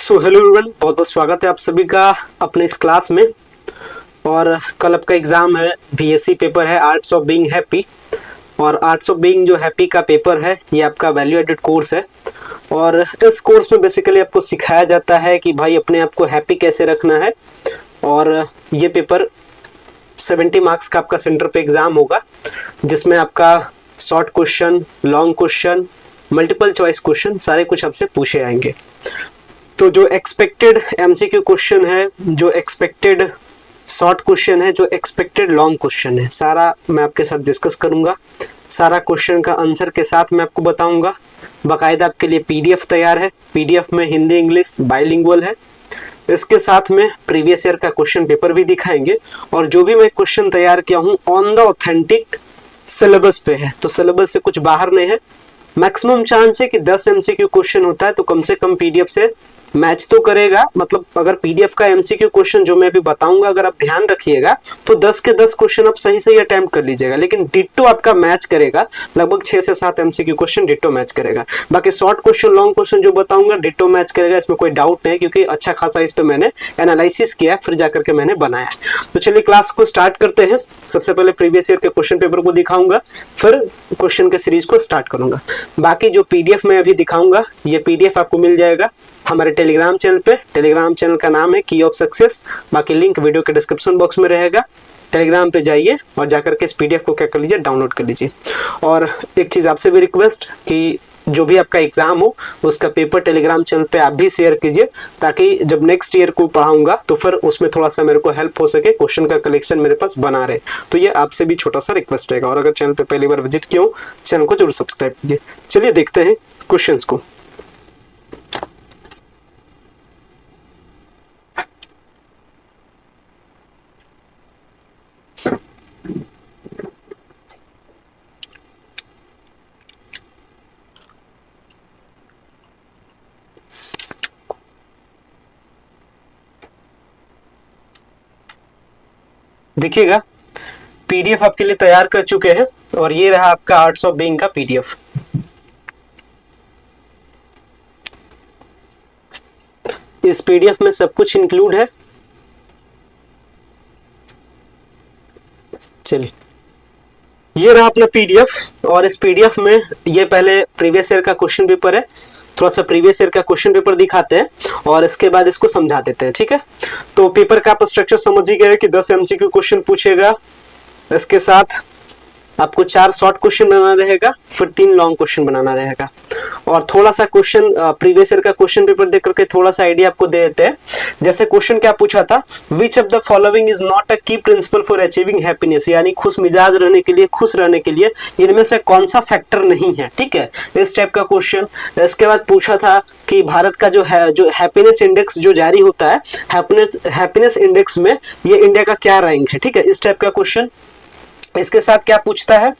So hello everyone, बहुत बहुत स्वागत है आप सभी का अपने इस क्लास में। और कल आपका एग्जाम है, बीएससी पेपर है आर्ट्स ऑफ बीइंग हैप्पी। और आर्ट्स ऑफ बीइंग जो हैप्पी का पेपर है ये आपका वैल्यू एडेड कोर्स है। और इस कोर्स में बेसिकली आपको सिखाया जाता है कि भाई अपने आप को हैप्पी कैसे रखना है। और ये पेपर 70 मार्क्स का आपका सेंटर पे एग्जाम होगा, जिसमें आपका short question, long question, multiple choice question सारे कुछ आपसे पूछे आएंगे। तो जो एक्सपेक्टेड एमसीक्यू क्वेश्चन है, जो एक्सपेक्टेड शॉर्ट क्वेश्चन है, जो एक्सपेक्टेड लॉन्ग क्वेश्चन है, सारा मैं आपके साथ डिस्कस करूंगा। सारा क्वेश्चन का आंसर के साथ मैं आपको बताऊंगा। बाकायदा आपके लिए पीडीएफ तैयार है, पीडीएफ में हिंदी इंग्लिश बाइलिंगुअल है। इसके साथ में प्रीवियस ईयर का क्वेश्चन पेपर भी दिखाएंगे। और जो भी मैं क्वेश्चन तैयार किया हूँ ऑन द ऑथेंटिक सिलेबस पे है, तो सिलेबस से कुछ बाहर नहीं है। मैक्सिमम चांस है कि 10 एमसीक्यू क्वेश्चन होता है तो कम से कम पीडीएफ से मैच तो करेगा। मतलब अगर पीडीएफ का एमसीक्यू क्वेश्चन जो मैं अभी बताऊंगा अगर आप ध्यान रखिएगा तो 10 के 10 क्वेश्चन आप सही सही अटेम्प्ट कर लीजिएगा, लेकिन डिट्टो आपका मैच करेगा। लगभग 6 से 7 एमसीक्यू क्वेश्चन डिट्टो मैच करेगा। बाकी शॉर्ट क्वेश्चन, लॉन्ग क्वेश्चन जो बताऊंगा डिट्टो मैच करेगा, इसमें कोई डाउट नहीं, क्योंकि अच्छा खासा इस पे मैंने एनालिसिस किया फिर जाकर के मैंने बनाया। तो चलिए क्लास को स्टार्ट करते हैं। सबसे पहले प्रीवियस ईयर के क्वेश्चन पेपर को दिखाऊंगा, फिर क्वेश्चन के सीरीज को स्टार्ट करूंगा। बाकी जो पीडीएफ मैं अभी दिखाऊंगा ये पीडीएफ आपको मिल जाएगा हमारे टेलीग्राम चैनल पे। टेलीग्राम चैनल का नाम है की ऑफ सक्सेस। बाकी लिंक वीडियो के डिस्क्रिप्शन बॉक्स में रहेगा। टेलीग्राम पे जाइए और जाकर के इस पीडीएफ को क्या कर लीजिए, डाउनलोड कर लीजिए। और एक चीज़ आपसे भी रिक्वेस्ट कि जो भी आपका एग्जाम हो उसका पेपर टेलीग्राम चैनल पे आप भी शेयर कीजिए, ताकि जब नेक्स्ट ईयर को पढ़ाऊंगा तो फिर उसमें थोड़ा सा मेरे को हेल्प हो सके, क्वेश्चन का कलेक्शन मेरे पास बना रहे। तो ये आपसे भी छोटा सा रिक्वेस्ट रहेगा। और अगर चैनल पे पहली बार विजिट किया हो चैनल को जरूर सब्सक्राइब कीजिए। चलिए देखते हैं क्वेश्चन को। देखिएगा पीडीएफ आपके लिए तैयार कर चुके हैं और ये रहा आपका आर्ट्स ऑफ बीइंग का पीडीएफ। इस पीडीएफ में सब कुछ इंक्लूड है। चलिए ये रहा अपना पीडीएफ। और इस पीडीएफ में ये पहले प्रीवियस ईयर का क्वेश्चन पेपर है, थोड़ा सा प्रीवियस ईयर का क्वेश्चन पेपर दिखाते हैं और इसके बाद इसको समझा देते हैं, ठीक है। तो पेपर का आप स्ट्रक्चर समझ ही गए कि 10 एमसीक्यू क्वेश्चन पूछेगा, इसके साथ आपको 4 शॉर्ट क्वेश्चन बनाना रहेगा, फिर 3 लॉन्ग क्वेश्चन बनाना रहेगा। और थोड़ा सा क्वेश्चन प्रीवियस ईयर का क्वेश्चन पेपर देख करके थोड़ा सा आइडिया आपको दे देते हैं। जैसे क्वेश्चन क्या पूछा था, विच of the following is not a की प्रिंसिपल फॉर अचीविंग हैप्पीनेस, यानी खुश मिजाज रहने के लिए, खुश रहने के लिए इनमें से कौन सा फैक्टर नहीं है, ठीक है, इस टाइप का क्वेश्चन। इसके बाद पूछा था कि भारत का जो हैप्पीनेस इंडेक्स जो जारी होता है, हैप्पीनेस इंडेक्स में ये इंडिया का क्या रैंक है, ठीक है, इस टाइप का क्वेश्चन। इसके साथ क्या पूछता है,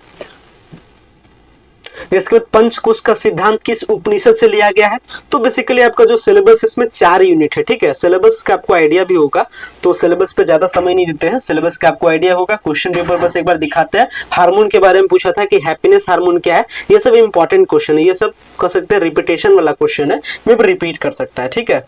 इसके बाद पंचकोश का सिद्धांत किस उपनिषद से लिया गया है। तो बेसिकली आपका जो सिलेबस इसमें 4 यूनिट है, ठीक है। सिलेबस का आपको आइडिया भी होगा, तो सिलेबस पे ज्यादा समय नहीं देते हैं, सिलेबस का आपको आइडिया होगा। क्वेश्चन पेपर बस एक बार दिखाते हैं। हार्मोन के बारे में पूछा था कि हैप्पीनेस हार्मोन क्या है, ये सब इंपॉर्टेंट क्वेश्चन है, ये सब कह सकते हैं रिपीटेशन वाला क्वेश्चन है, मे भी रिपीट कर सकता है, ठीक है।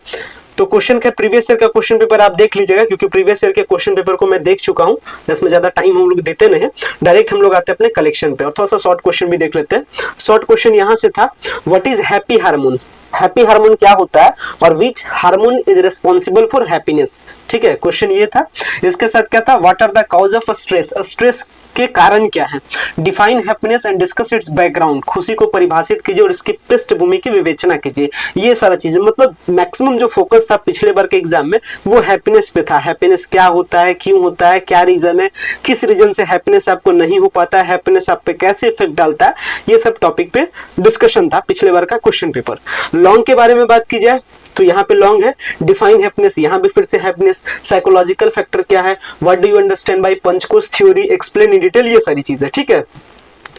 तो क्वेश्चन का प्रीवियस ईयर का क्वेश्चन पेपर आप देख लीजिएगा, क्योंकि प्रीवियस ईयर के क्वेश्चन पेपर को मैं देख चुका हूं, इसमें ज्यादा टाइम हम लोग देते नहीं, डायरेक्ट हम लोग आते हैं अपने कलेक्शन पे। और थोड़ा सा शॉर्ट क्वेश्चन भी देख लेते हैं। शॉर्ट क्वेश्चन यहां से था, what is happy hormone, happy hormone क्या होता है और which hormone is responsible for happiness, ठीक है, क्वेश्चन ये था। इसके साथ क्या था, what are the cause of stress, stress के कारण क्या है, define happiness and discuss its background, खुशी को परिभाषित कीजिए और इसकी पृष्ठभूमि की विवेचना कीजिए। ये सारा चीजें, मतलब मैक्सिमम जो फोकस था पिछले बार के एग्जाम में वो हैप्पीनेस पे था। हैप्पीनेस क्या होता है, क्यों होता है, क्या रीजन है, किस रीजन से हैप्पीनेस आपको नहीं हो पाता है, हैप्पीनेस आप पे कैसे इफेक्ट डालता है, ये सब टॉपिक पे डिस्कशन था पिछले बार का क्वेश्चन पेपर। लॉन्ग के बारे में बात की जाए तो यहाँ पे लॉन्ग है, डिफाइन हैप्पीनेस, यहाँ भी फिर से हैप्पीनेस, साइकोलॉजिकल फैक्टर क्या है, what do you understand by panchkosh theory, explain in detail, ये सारी चीजें, ठीक है।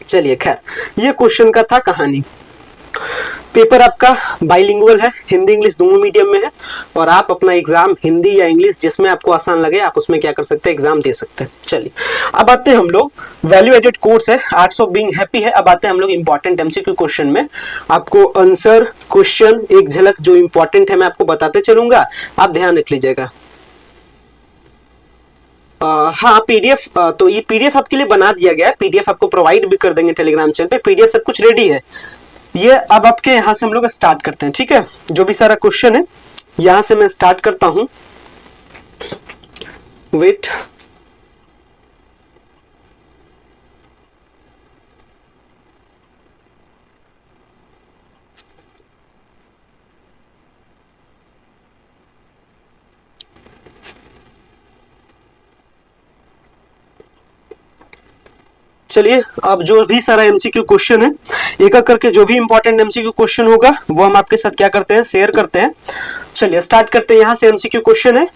चलिए खैर ये क्वेश्चन का था कहानी। पेपर आपका बाइलिंगुअल है, हिंदी इंग्लिश दोनों मीडियम में है, और आप अपना एग्जाम हिंदी या इंग्लिश जिसमें आपको आसान लगे आप उसमें क्या कर सकते हैं, एग्जाम दे सकते हैं। चलिए अब आते हैं हम लोग, वैल्यू एडेड कोर्स है, आर्ट्स ऑफ बीइंग हैप्पी है। अब आते हैं हम लोग इंपॉर्टेंट एमसीक्यू क्वेश्चन में। आपको आंसर क्वेश्चन एक झलक जो इंपॉर्टेंट है मैं आपको बताते चलूंगा, आप ध्यान रख लीजिएगा। हाँ पीडीएफ, तो ये पीडीएफ आपके लिए बना दिया गया है, पीडीएफ आपको प्रोवाइड भी कर देंगे टेलीग्राम चैनल पे, पीडीएफ सब कुछ रेडी है। ये अब आपके यहाँ से हम लोग स्टार्ट करते हैं, ठीक है। जो भी सारा क्वेश्चन है यहाँ से मैं स्टार्ट करता हूं। वेट, चलिए अब जो भी सारा एमसीक्यू क्वेश्चन है एक एक करके जो भी इंपॉर्टेंट एमसीक्यू क्वेश्चन होगा वो हम आपके साथ क्या करते हैं, शेयर करते हैं। चलिए स्टार्ट करते हैं। यहाँ से एमसीक्यू क्वेश्चन है,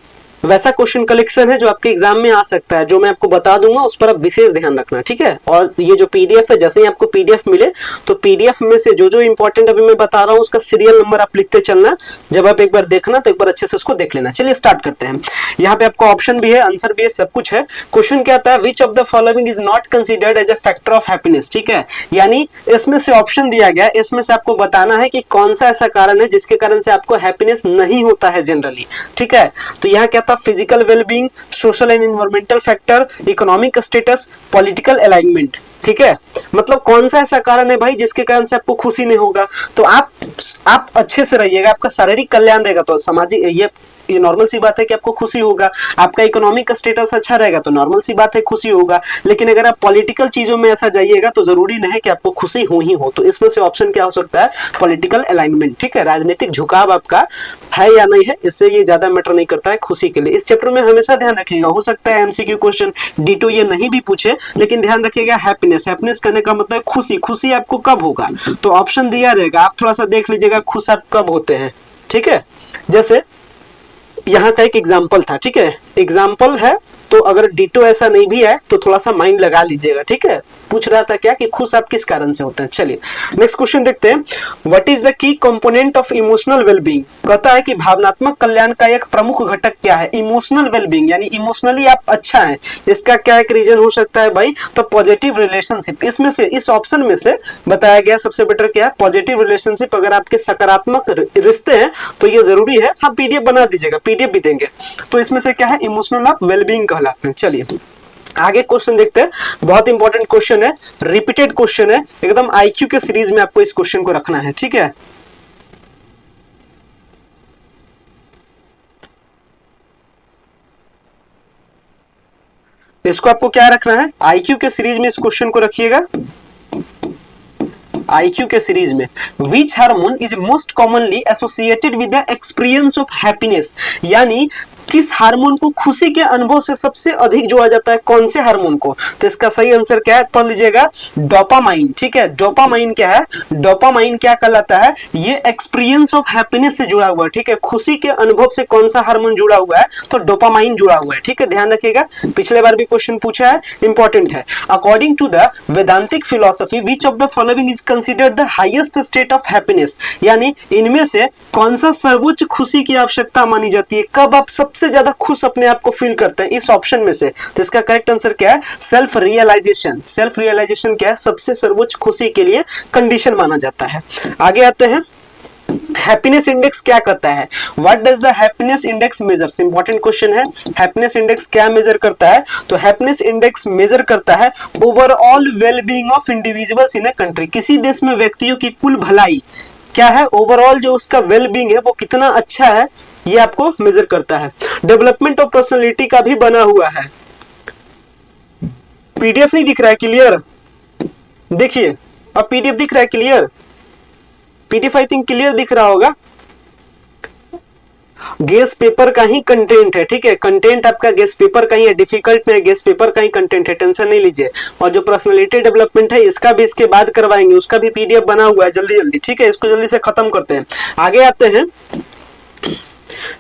वैसा क्वेश्चन कलेक्शन है जो आपके एग्जाम में आ सकता है, जो मैं आपको बता दूंगा उस पर आप विशेष ध्यान रखना, ठीक है। और ये जो पीडीएफ है, जैसे ही आपको पीडीएफ मिले तो पीडीएफ में से जो जो इंपॉर्टेंट अभी मैं बता रहा हूँ उसका सीरियल नंबर आप लिखते चलना। जब आप एक बार देखना तो एक बार अच्छे से उसको देख लेना। चलिए स्टार्ट करते हैं। यहाँ पे आपको ऑप्शन भी है, आंसर भी है, सब कुछ है। क्वेश्चन क्या आता है, which of the following is not considered as a factor of happiness, ठीक है। यानी इसमें से ऑप्शन दिया गया, इसमें से आपको बताना है कि कौन सा ऐसा कारण है जिसके कारण से आपको हैप्पीनेस नहीं होता है जनरली, ठीक है। तो यहाँ क्या था, physical wellbeing, social and environmental factor, economic status, political alignment, ठीक है। मतलब कौन सा ऐसा कारण है भाई जिसके कारण से आपको खुशी नहीं होगा। तो आप अच्छे से रहिएगा, आपका शारीरिक कल्याण रहेगा तो सामाजिक ये नॉर्मल सी बात है कि आपको खुशी होगा। आपका इकोनॉमिक स्टेटस अच्छा रहेगा तो नॉर्मल सी बात है खुशी होगा। लेकिन अगर आप पॉलिटिकल चीजों में ऐसा जाइएगा तो जरूरी नहीं है कि आपको खुशी हो ही हो। तो इसमें से ऑप्शन क्या हो सकता है, पॉलिटिकल अलाइनमेंट, ठीक है। राजनीतिक झुकाव आपका है या नहीं है, इससे ये ज्यादा मैटर नहीं करता है खुशी के लिए। इस चैप्टर में हमेशा ध्यान रखिएगा, हो सकता है एमसीक्यू क्वेश्चन D2 ये नहीं भी पूछे, लेकिन ध्यान रखिएगा हैप्पीनेस, हैप्पीनेस करने का मतलब खुशी, खुशी आपको कब होगा। तो ऑप्शन दिया रहेगा, आप थोड़ा सा देख लीजिएगा खुश आप कब होते हैं, ठीक है। जैसे यहाँ का एक एग्जाम्पल था, ठीक है, एग्जाम्पल है। तो अगर D2 ऐसा नहीं भी है तो थोड़ा सा माइंड लगा लीजिएगा, ठीक है। पूछ रहा था क्या कि खुश आप किस कारण से होते हैं। चलिए नेक्स्ट क्वेश्चन देखते हैं। What is the key component of emotional wellbeing, कहता है कि भावनात्मक कल्याण का एक प्रमुख घटक क्या है। इमोशनल वेलबींग यानी इमोशनली आप अच्छा है, इसका क्या एक रीजन हो सकता है भाई, तो पॉजिटिव रिलेशनशिप। इसमें से इस ऑप्शन में से बताया गया सबसे बेटर क्या है, पॉजिटिव रिलेशनशिप। अगर आपके सकारात्मक रिश्ते हैं तो ये जरूरी है। हाँ पीडीएफ बना दीजिएगा, पीडीएफ भी देंगे। तो इसमें से क्या है, इमोशनल आप वेलबींग कहलाते हैं। चलिए आगे क्वेश्चन देखते हैं, बहुत इंपॉर्टेंट क्वेश्चन है, रिपीटेड क्वेश्चन है, एकदम आईक्यू के सीरीज में आपको इस क्वेश्चन को रखना है, ठीक है। इसको आपको क्या रखना है, आईक्यू के सीरीज में इस क्वेश्चन को रखिएगा। आईक्यू के सीरीज में विच hormone is most commonly associated with the experience of happiness, यानी किस हार्मोन को खुशी के अनुभव से सबसे अधिक जोड़ा जाता है, कौन से हार्मोन को। तो इसका सही आंसर क्या है, पढ़ लीजिएगा, डोपामाइन, ठीक है। डोपामाइन क्या है, डोपामाइन क्या कहलाता है, ये एक्सपीरियंस ऑफ हैप्पीनेस से जुड़ा हुआ है, ठीक है। खुशी के अनुभव से कौन सा हार्मोन जुड़ा हुआ है, तो डोपामाइन जुड़ा हुआ है, ठीक है। ध्यान रखिएगा, पिछले बार भी क्वेश्चन पूछा है, इंपॉर्टेंट है। According to the Vedantic philosophy which of the following is considered the highest state of happiness, यानी इनमें से कौन सा सर्वोच्च खुशी की आवश्यकता मानी जाती है, कब आप सबसे ज्यादा खुश अपने आप को फील करते हैं, इस ऑप्शन में से। तो इसका करेक्ट आंसर क्या है, सेल्फ रियलाइजेशन। सेल्फ रियलाइजेशन क्या है, सबसे सर्वोच्च खुशी के लिए कंडीशन माना जाता है। आगे आते हैं, हैप्पीनेस इंडेक्स क्या करता है, what does the happiness index measures. Important question है, हैप्पीनेस इंडेक्स क्या मेजर करता है, तो हैप्पीनेस इंडेक्स मेजर करता है overall wellbeing of individuals in a country. किसी देश में व्यक्तियों की कुल भलाई क्या है, ओवरऑल जो उसका वेलबींग है वो कितना अच्छा है, ये आपको मेजर करता है। डेवलपमेंट ऑफ पर्सनालिटी का भी बना हुआ है। पीडीएफ नहीं दिख रहा है क्लियर, देखिए अब पीडीएफ दिख रहा है clear, PDF I think clear दिख रहा होगा। गेस पेपर का ही कंटेंट है, ठीक है। कंटेंट आपका गेस पेपर का ही है, डिफिकल्ट में गेस पेपर का ही कंटेंट है, टेंशन नहीं लीजिए। और जो पर्सनालिटी डेवलपमेंट है इसका भी इसके बाद करवाएंगे, उसका भी पीडीएफ बना हुआ है, जल्दी जल्दी, ठीक है। इसको जल्दी से खत्म करते हैं, आगे आते हैं।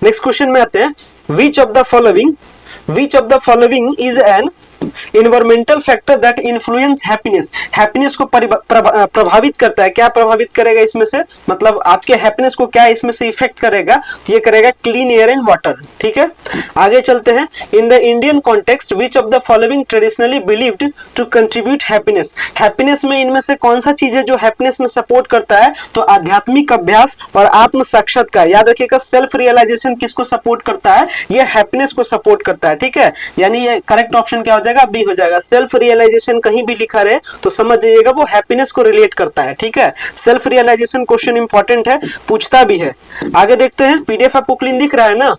नेक्स्ट क्वेश्चन में आते हैं, विच of the following is N environmental factor that influence happiness, happiness को प्रभावित करता है। क्या प्रभावित करेगा इसमें से, मतलब आपके हैप्पीनेस को क्या इसमें से इफेक्ट करेगा, तो ये करेगा क्लीन एयर एंड वाटर। ठीक है, आगे चलते हैं। In the Indian context which of the following traditionally believed to contribute happiness, happiness में इनमें से कौन सा चीज है जो हैप्पीनेस में सपोर्ट करता है, तो आध्यात्मिक अभ्यास और आत्म साक्षात्कार। याद रखिएगा, सेल्फ रियलाइजेशन किसको सपोर्ट करता है, ये हैप्पीनेस को सपोर्ट करता है। ठीक है, यानी ये करेक्ट ऑप्शन क्या हो जाएगा, बी हो जाएगा। सेल्फ रियलाइजेशन कहीं भी लिखा रहे तो समझ जाइएगा वो हैप्पीनेस को रिलेट करता है। ठीक है, सेल्फ रियलाइजेशन क्वेश्चन इंपॉर्टेंट है, पूछता भी है। आगे देखते हैं, पीडीएफ आपको क्लीन दिख रहा है ना।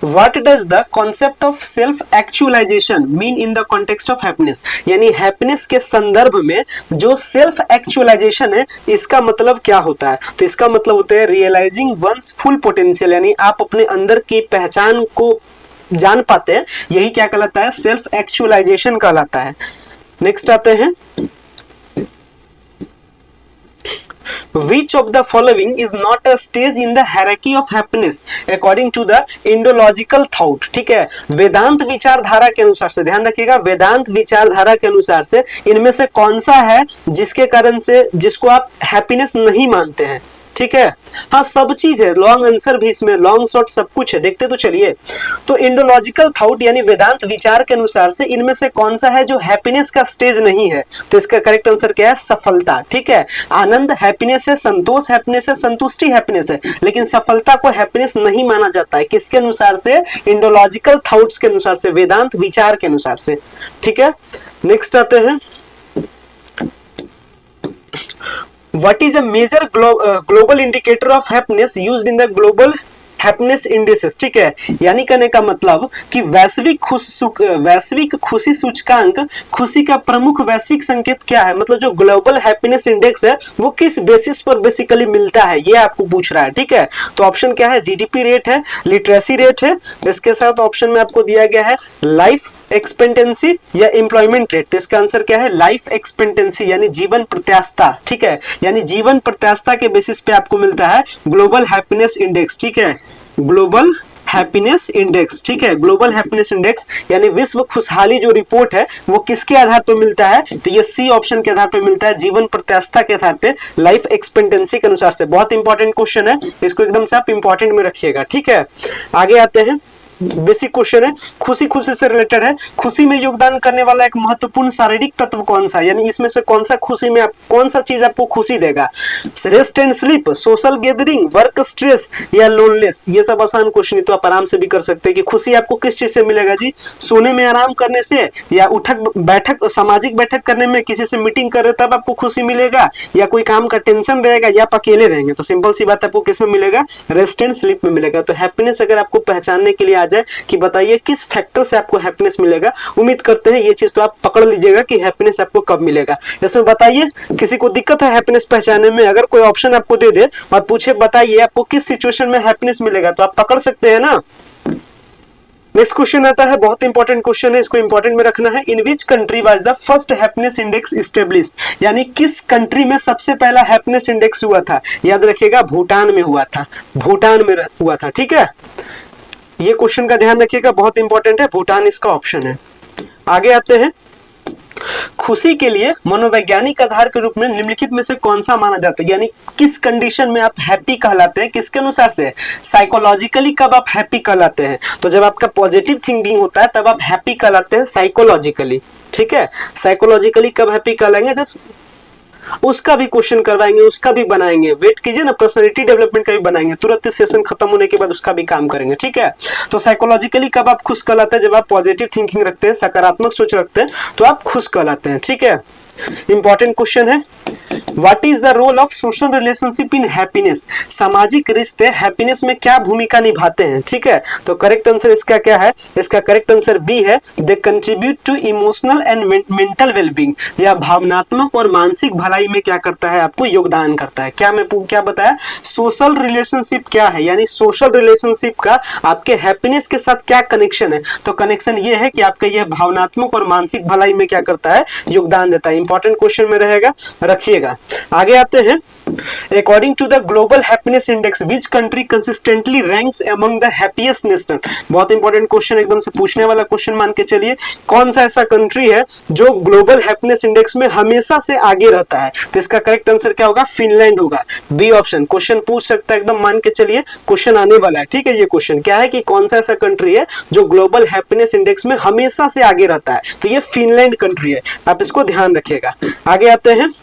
What does the concept of self actualization mean in the context of happiness, यानी हैप्पीनेस के संदर्भ में जो सेल्फ एक्चुअलाइजेशन है इसका मतलब क्या होता है, तो इसका मतलब होता है रियलाइजिंग वंस फुल पोटेंशियल, यानी आप अपने अंदर की पहचान को जान पाते हैं, यही क्या कहलाता है, सेल्फ एक्चुअलाइजेशन कहलाता है। नेक्स्ट आते हैं, Which of the following is not a stage in the hierarchy of happiness according to the Indological thought। ठीक है, वेदांत विचारधारा के अनुसार से, ध्यान रखिएगा, वेदांत विचारधारा के अनुसार से इनमें से कौन सा है जिसके कारण से, जिसको आप हैप्पीनेस नहीं मानते हैं। ठीक है, हाँ सब चीज है, लॉन्ग आंसर भी इसमें, लॉन्ग शॉर्ट सब कुछ है, देखते तो चलिए। तो इंडोलॉजिकल थॉट यानी वेदांत विचार के अनुसार से इनमें से कौन सा है जो हैप्पीनेस का स्टेज नहीं है, तो इसका करेक्ट आंसर क्या है, सफलता। ठीक है, आनंद हैप्पीनेस है, संतोष हैप्पीनेस है, संतुष्टि हैप्पीनेस है, लेकिन सफलता को हैप्पीनेस नहीं माना जाता है। किसके अनुसार से, इंडोलॉजिकल थॉट्स के अनुसार से, वेदांत विचार के अनुसार से। ठीक है, नेक्स्ट आते हैं, What is a major global indicator of happiness used in the global happiness indices। ठीक है, यानी कहने का मतलब कि वैश्विक खुशी सूचकांक, खुशी का प्रमुख वैश्विक संकेत क्या है, मतलब जो ग्लोबल हैप्पीनेस इंडेक्स है वो किस बेसिस पर बेसिकली मिलता है, ये आपको पूछ रहा है। ठीक है, तो ऑप्शन क्या है, जीडीपी रेट है, लिटरेसी रेट है, इसके साथ ऑप्शन में आपको दिया गया है लाइफ एक्सपेक्टेंसी या एम्प्लॉयमेंट रेट। तो इसका आंसर क्या है, लाइफ एक्सपेक्टेंसी यानी जीवन प्रत्याशा। ठीक है, यानी जीवन प्रत्याशा के बेसिस पे आपको मिलता है ग्लोबल हैप्पीनेस इंडेक्स। ठीक है, ग्लोबल हैप्पीनेस इंडेक्स। ठीक है, ग्लोबल हैप्पीनेस इंडेक्स यानी विश्व खुशहाली जो रिपोर्ट है वो किसके आधार पर मिलता है, तो ये सी ऑप्शन के आधार पर मिलता है, जीवन प्रत्याशा के आधार पे, लाइफ एक्सपेक्टेंसी के अनुसार से। बहुत इंपॉर्टेंट क्वेश्चन है, इसको एकदम से आप इंपॉर्टेंट में रखिएगा। ठीक है, आगे आते हैं, बेसिक क्वेश्चन है, खुशी से रिलेटेड है। खुशी में योगदान करने वाला एक महत्वपूर्ण शारीरिक तत्व कौन सा, यानी इसमें से कौन सा खुशी में आप, कौन सा चीज आपको खुशी देगा, rest and sleep, social gathering, work stress या लोनलेस। ये सब आसान क्वेश्चन तो आप आराम से भी कर सकते हैं कि खुशी आपको किस चीज से मिलेगा जी, सोने में आराम करने से, या उठक बैठक, सामाजिक बैठक करने में, किसी से मीटिंग कर रहे तब आपको खुशी मिलेगा, या कोई काम का टेंशन रहेगा, या आप अकेले रहेंगे, तो सिंपल सी बात आपको किस में मिलेगा, रेस्ट एंड स्लीप में मिलेगा। तो हैप्पीनेस अगर आपको पहचानने के लिए आ जाए कि बताइए किस फैक्टर से आपको हैप्पीनेस मिलेगा, उम्मीद करते हैं ये चीज तो आप पकड़ लीजिएगा कि हैप्पीनेस आपको कब मिलेगा। इसमें बताइए किसी को दिक्कत है हैप्पीनेस पहचानने में, अगर कोई ऑप्शन आपको दे दे और पूछे बताइए आपको किस सिचुएशन में हैप्पीनेस मिलेगा, तो आप पकड़ सकते हैं ना। नेक्स्ट क्वेश्चन आता है, बहुत इंपॉर्टेंट क्वेश्चन है, इसको इंपॉर्टेंट में रखना है। In which country was the first happiness index established, यानी किस कंट्री में सबसे पहला हैप्पीनेस इंडेक्स हुआ था, याद रखिएगा भूटान में हुआ था, भूटान में हुआ था। ठीक है, ये क्वेश्चन का ध्यान रखिएगा, बहुत इंपॉर्टेंट है, भूटान इसका ऑप्शन है। आगे आते हैं, खुशी के लिए मनोवैज्ञानिक आधार के रूप में निम्नलिखित में से कौन सा माना जाता है, यानी किस कंडीशन में आप हैप्पी कहलाते हैं, किसके अनुसार से, साइकोलॉजिकली कब आप हैप्पी कहलाते हैं, तो जब आपका पॉजिटिव थिंकिंग होता है तब आप हैप्पी कहलाते हैं साइकोलॉजिकली। ठीक है, साइकोलॉजिकली कब हैप्पी कहलाएंगे, जब, उसका भी क्वेश्चन करवाएंगे, उसका भी बनाएंगे, वेट कीजिए ना, पर्सनालिटी डेवलपमेंट का भी बनाएंगे, तुरंत सेशन खत्म होने के बाद उसका भी काम करेंगे। ठीक है, तो साइकोलॉजिकली कब आप खुश कहलाते हैं, जब आप पॉजिटिव थिंकिंग रखते हैं, सकारात्मक सोच रखते हैं, तो आप खुश कहलाते हैं। ठीक है, इंपॉर्टेंट क्वेश्चन है, what is the role of social relationship in happiness, सामाजिक रिश्ते हैप्पीनेस में क्या भूमिका निभाते हैं। ठीक है, तो करेक्ट आंसर इसका क्या है, इसका करेक्ट आंसर बी है, they contribute to emotional and mental wellbeing, या भावनात्मक और मानसिक भलाई में क्या करता है, आपको योगदान करता है। क्या मैं क्या बताया, सोशल रिलेशनशिप क्या है, यानी सोशल रिलेशनशिप का आपके हैप्पीनेस के साथ क्या कनेक्शन है, तो कनेक्शन ये है कि आपका यह भावनात्मक और मानसिक भलाई में क्या करता है, योगदान देता है। इंपॉर्टेंट क्वेश्चन में रहेगा, रखिएगा। आगे आते हैं, according to the global happiness index which country consistently ranks among the happiest nation. बहुत इंपॉर्टेंट क्वेश्चन, एकदम से पूछने वाला क्वेश्चन मान के चलिए। कौन सा ऐसा कंट्री है जो ग्लोबल हैप्पीनेस इंडेक्स में हमेशा से आगे रहता है? तो इसका करेक्ट आंसर क्या होगा? फिनलैंड होगा, बी ऑप्शन। क्वेश्चन पूछ सकता है, एकदम मान के चलिए क्वेश्चन आने वाला है, ठीक है। ये क्वेश्चन क्या है कि कौन सा ऐसा कंट्री है जो ग्लोबल हैप्पीनेस इंडेक्स में हमेशा से आगे रहता है? तो ये फिनलैंड कंट्री है, आप इसको ध्यान रखिएगा। आगे आते हैं,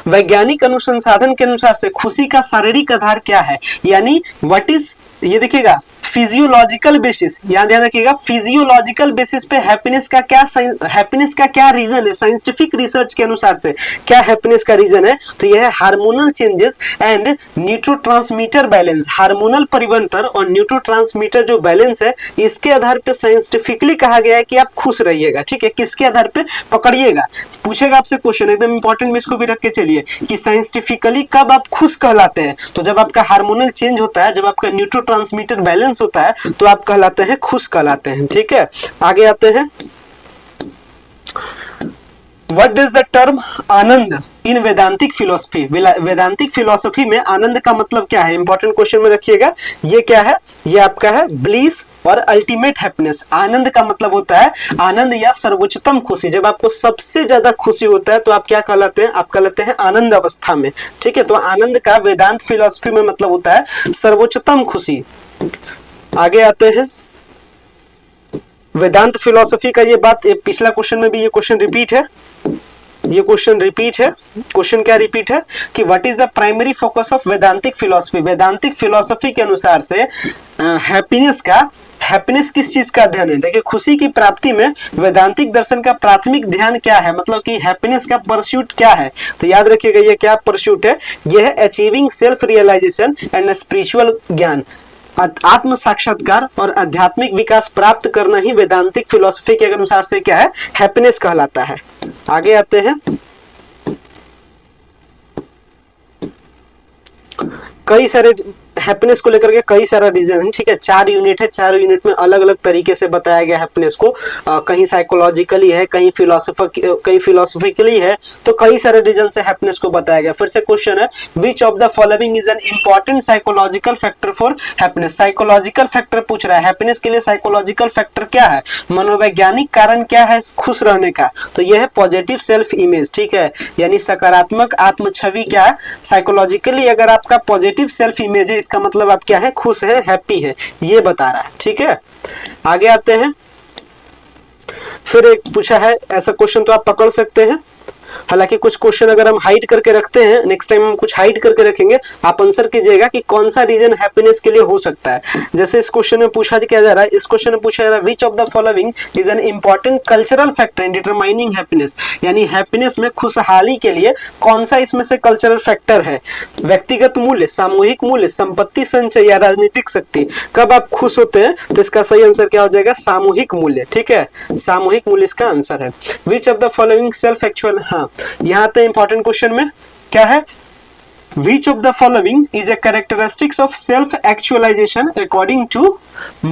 वैज्ञानिक अनुसंधान के अनुसार से खुशी का शारीरिक आधार क्या है? यानी व्हाट इज, ये देखिएगा फिजियोलॉजिकल बेसिस, यहाँ ध्यान रखिएगा, फिजियोलॉजिकल बेसिस पे हैप्पीनेस का क्या रीजन है? साइंटिफिक रिसर्च के अनुसार से क्या हैप्पीनेस का रीजन है? तो यह है hormonal changes and neurotransmitter balance. Hormonal परिवर्तन और न्यूरोट्रांसमीटर जो बैलेंस है, इसके आधार पे साइंटिफिकली कहा गया है कि आप खुश रहिएगा, ठीक है। किसके आधार पे? पकड़िएगा, पूछेगा आपसे क्वेश्चन, एकदम इंपॉर्टेंट में इसको भी रख के चलिए कि साइंटिफिकली कब आप खुश कहलाते हैं? तो जब आपका हार्मोनल चेंज होता है, जब आपका न्यूरोट्रांसमीटर बैलेंस होता है, तो आप कहलाते हैं खुश कहलाते हैं, ठीक है। आगे आते हैं, what is the term Anand in वेदांतिक philosophy? वेदांतिक philosophy में आनंद का मतलब क्या है? इंपॉर्टेंट क्वेश्चन में रखिएगा। ये क्या है? ये आपका है ब्लिस और अल्टीमेट हैप्पीनेस। आनंद का मतलब होता है आनंद या सर्वोच्चतम खुशी। जब आपको सबसे ज्यादा खुशी होता है तो आप क्या कहलाते हैं? आप कहलाते हैं आनंद अवस्था में, ठीक है। तो आनंद का वेदांत फिलोसफी में मतलब होता है सर्वोच्चतम खुशी। आगे आते हैं, वेदांत फिलोसफी का ये बात, ये पिछला क्वेश्चन में भी ये क्वेश्चन रिपीट है। ये क्वेश्चन रिपीट है। क्वेश्चन क्या रिपीट है कि what is the primary focus of वेदांतिक philosophy? वेदांतिक philosophy के अनुसार से हैप्पीनेस किस चीज का अध्ययन है? देखिए, खुशी की प्राप्ति में वेदांतिक दर्शन का प्राथमिक ध्यान क्या है? मतलब कि हैप्पीनेस का परस्यूट क्या है? तो याद रखिएगा, ये क्या परस्यूट है? ये है achieving self realisation and spiritual ज्ञान। आत्म साक्षात्कार और आध्यात्मिक विकास प्राप्त करना ही वेदांतिक फिलोसफी के अनुसार से क्या है? हैप्पीनेस कहलाता है। आगे आते हैं, कई सारे हैप्पीनेस को लेकर के कई सारा रीजन है, ठीक है। 4 यूनिट है, 4 यूनिट में अलग अलग तरीके से बताया गया हैप्पीनेस को। कहीं साइकोलॉजिकली है, कहीं फिलोसफिकली है, तो कई सारे रीजन से हैप्पीनेस को बताया गया। फिर से क्वेश्चन है, which of the following is an important psychological factor for happiness? Psychological factor पूछ रहा है, हैप्पीनेस के लिए साइकोलॉजिकल फैक्टर क्या है? मनोवैज्ञानिक कारण क्या है खुश रहने का? तो यह है पॉजिटिव सेल्फ इमेज, ठीक है, यानी सकारात्मक आत्म छवि। क्या है? साइकोलॉजिकली अगर आपका पॉजिटिव सेल्फ इमेज है, इसका मतलब आप क्या है? खुश है, हैप्पी है, ये बता रहा है, ठीक है। आगे आते हैं, फिर एक पूछा है, ऐसा क्वेश्चन तो आप पकड़ सकते हैं। हालांकि कुछ क्वेश्चन अगर हम हाइड करके रखते हैं, नेक्स्ट टाइम हम कुछ हाइड करके रखेंगे, आप आंसर कीजिएगा कि कौन सा रीजन हैप्पीनेस के लिए हो सकता है। जैसे इस क्वेश्चन में पूछा क्या जा रहा है, इस क्वेश्चन में पूछा जा रहा है, which of the following is an important cultural factor in determining happiness? यानी हैप्पीनेस में खुशहाली के लिए कौन सा इसमें से कल्चरल फैक्टर है? व्यक्तिगत मूल्य, सामूहिक मूल्य, संपत्ति संचय या राजनीतिक शक्ति? कब आप खुश होते हैं? तो इसका सही आंसर क्या हो जाएगा? सामूहिक मूल्य, ठीक है, सामूहिक मूल्य इसका आंसर है। Which of the following self actual, हाँ यहाँ आते हैं इंपॉर्टेंट क्वेश्चन में, क्या है? Which of the following is a characteristics of self-actualization according to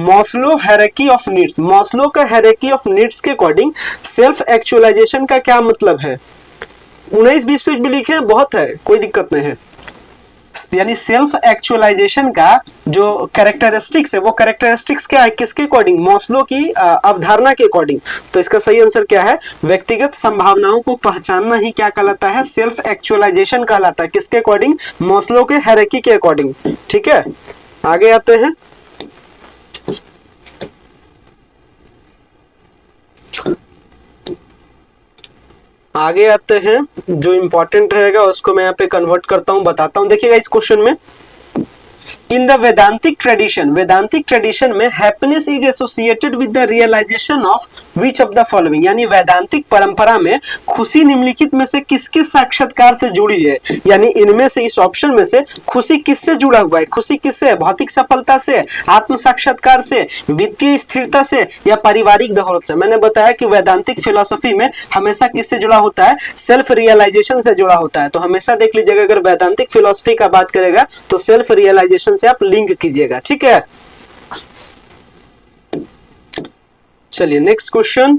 Maslow hierarchy of needs? Maslow का hierarchy of needs के अकॉर्डिंग self-actualization का क्या मतलब है? 19-20 पेज भी लिखे हैं, बहुत है, कोई दिक्कत नहीं है। यानी सेल्फ एक्चुअलाइजेशन का जो कैरेक्टरिस्टिक्स है, वो कैरेक्टरिस्टिक्स क्या है? किसके अकॉर्डिंग? मॉस्लो की अवधारणा के अकॉर्डिंग। तो इसका सही आंसर क्या है? व्यक्तिगत संभावनाओं को पहचानना ही क्या कहलाता है? सेल्फ एक्चुअलाइजेशन कहलाता है। किसके अकॉर्डिंग? मॉस्लो के हायरार्की के अकॉर्डिंग, ठीक है। आगे आते हैं, आगे आते हैं, जो इंपॉर्टेंट रहेगा उसको मैं यहाँ पे कन्वर्ट करता हूँ, बताता हूँ। देखिएगा इस क्वेश्चन में, इन द वेदांतिक ट्रेडिशन में happiness is associated with the realisation of which of the following? यानी वेदांतिक परंपरा में खुशी निम्नलिखित में से किसके साक्षात्कार से जुड़ी है? यानी इनमें से, इस ऑप्शन में से खुशी किससे जुड़ा हुआ है? खुशी किससे है? भौतिक सफलता से, आत्म साक्षात्कार से, वित्तीय स्थिरता से या पारिवारिक दोहरत से? मैंने बताया कि वेदांतिक फिलोसफी में हमेशा किससे जुड़ा होता है? सेल्फ रियलाइजेशन से जुड़ा होता है। तो हमेशा देख लीजिएगा, अगर वेदांतिक फिलोसफी का बात करेगा तो सेल्फ रियलाइजेशन से आप लिंक कीजिएगा, ठीक है। चलिए नेक्स्ट क्वेश्चन,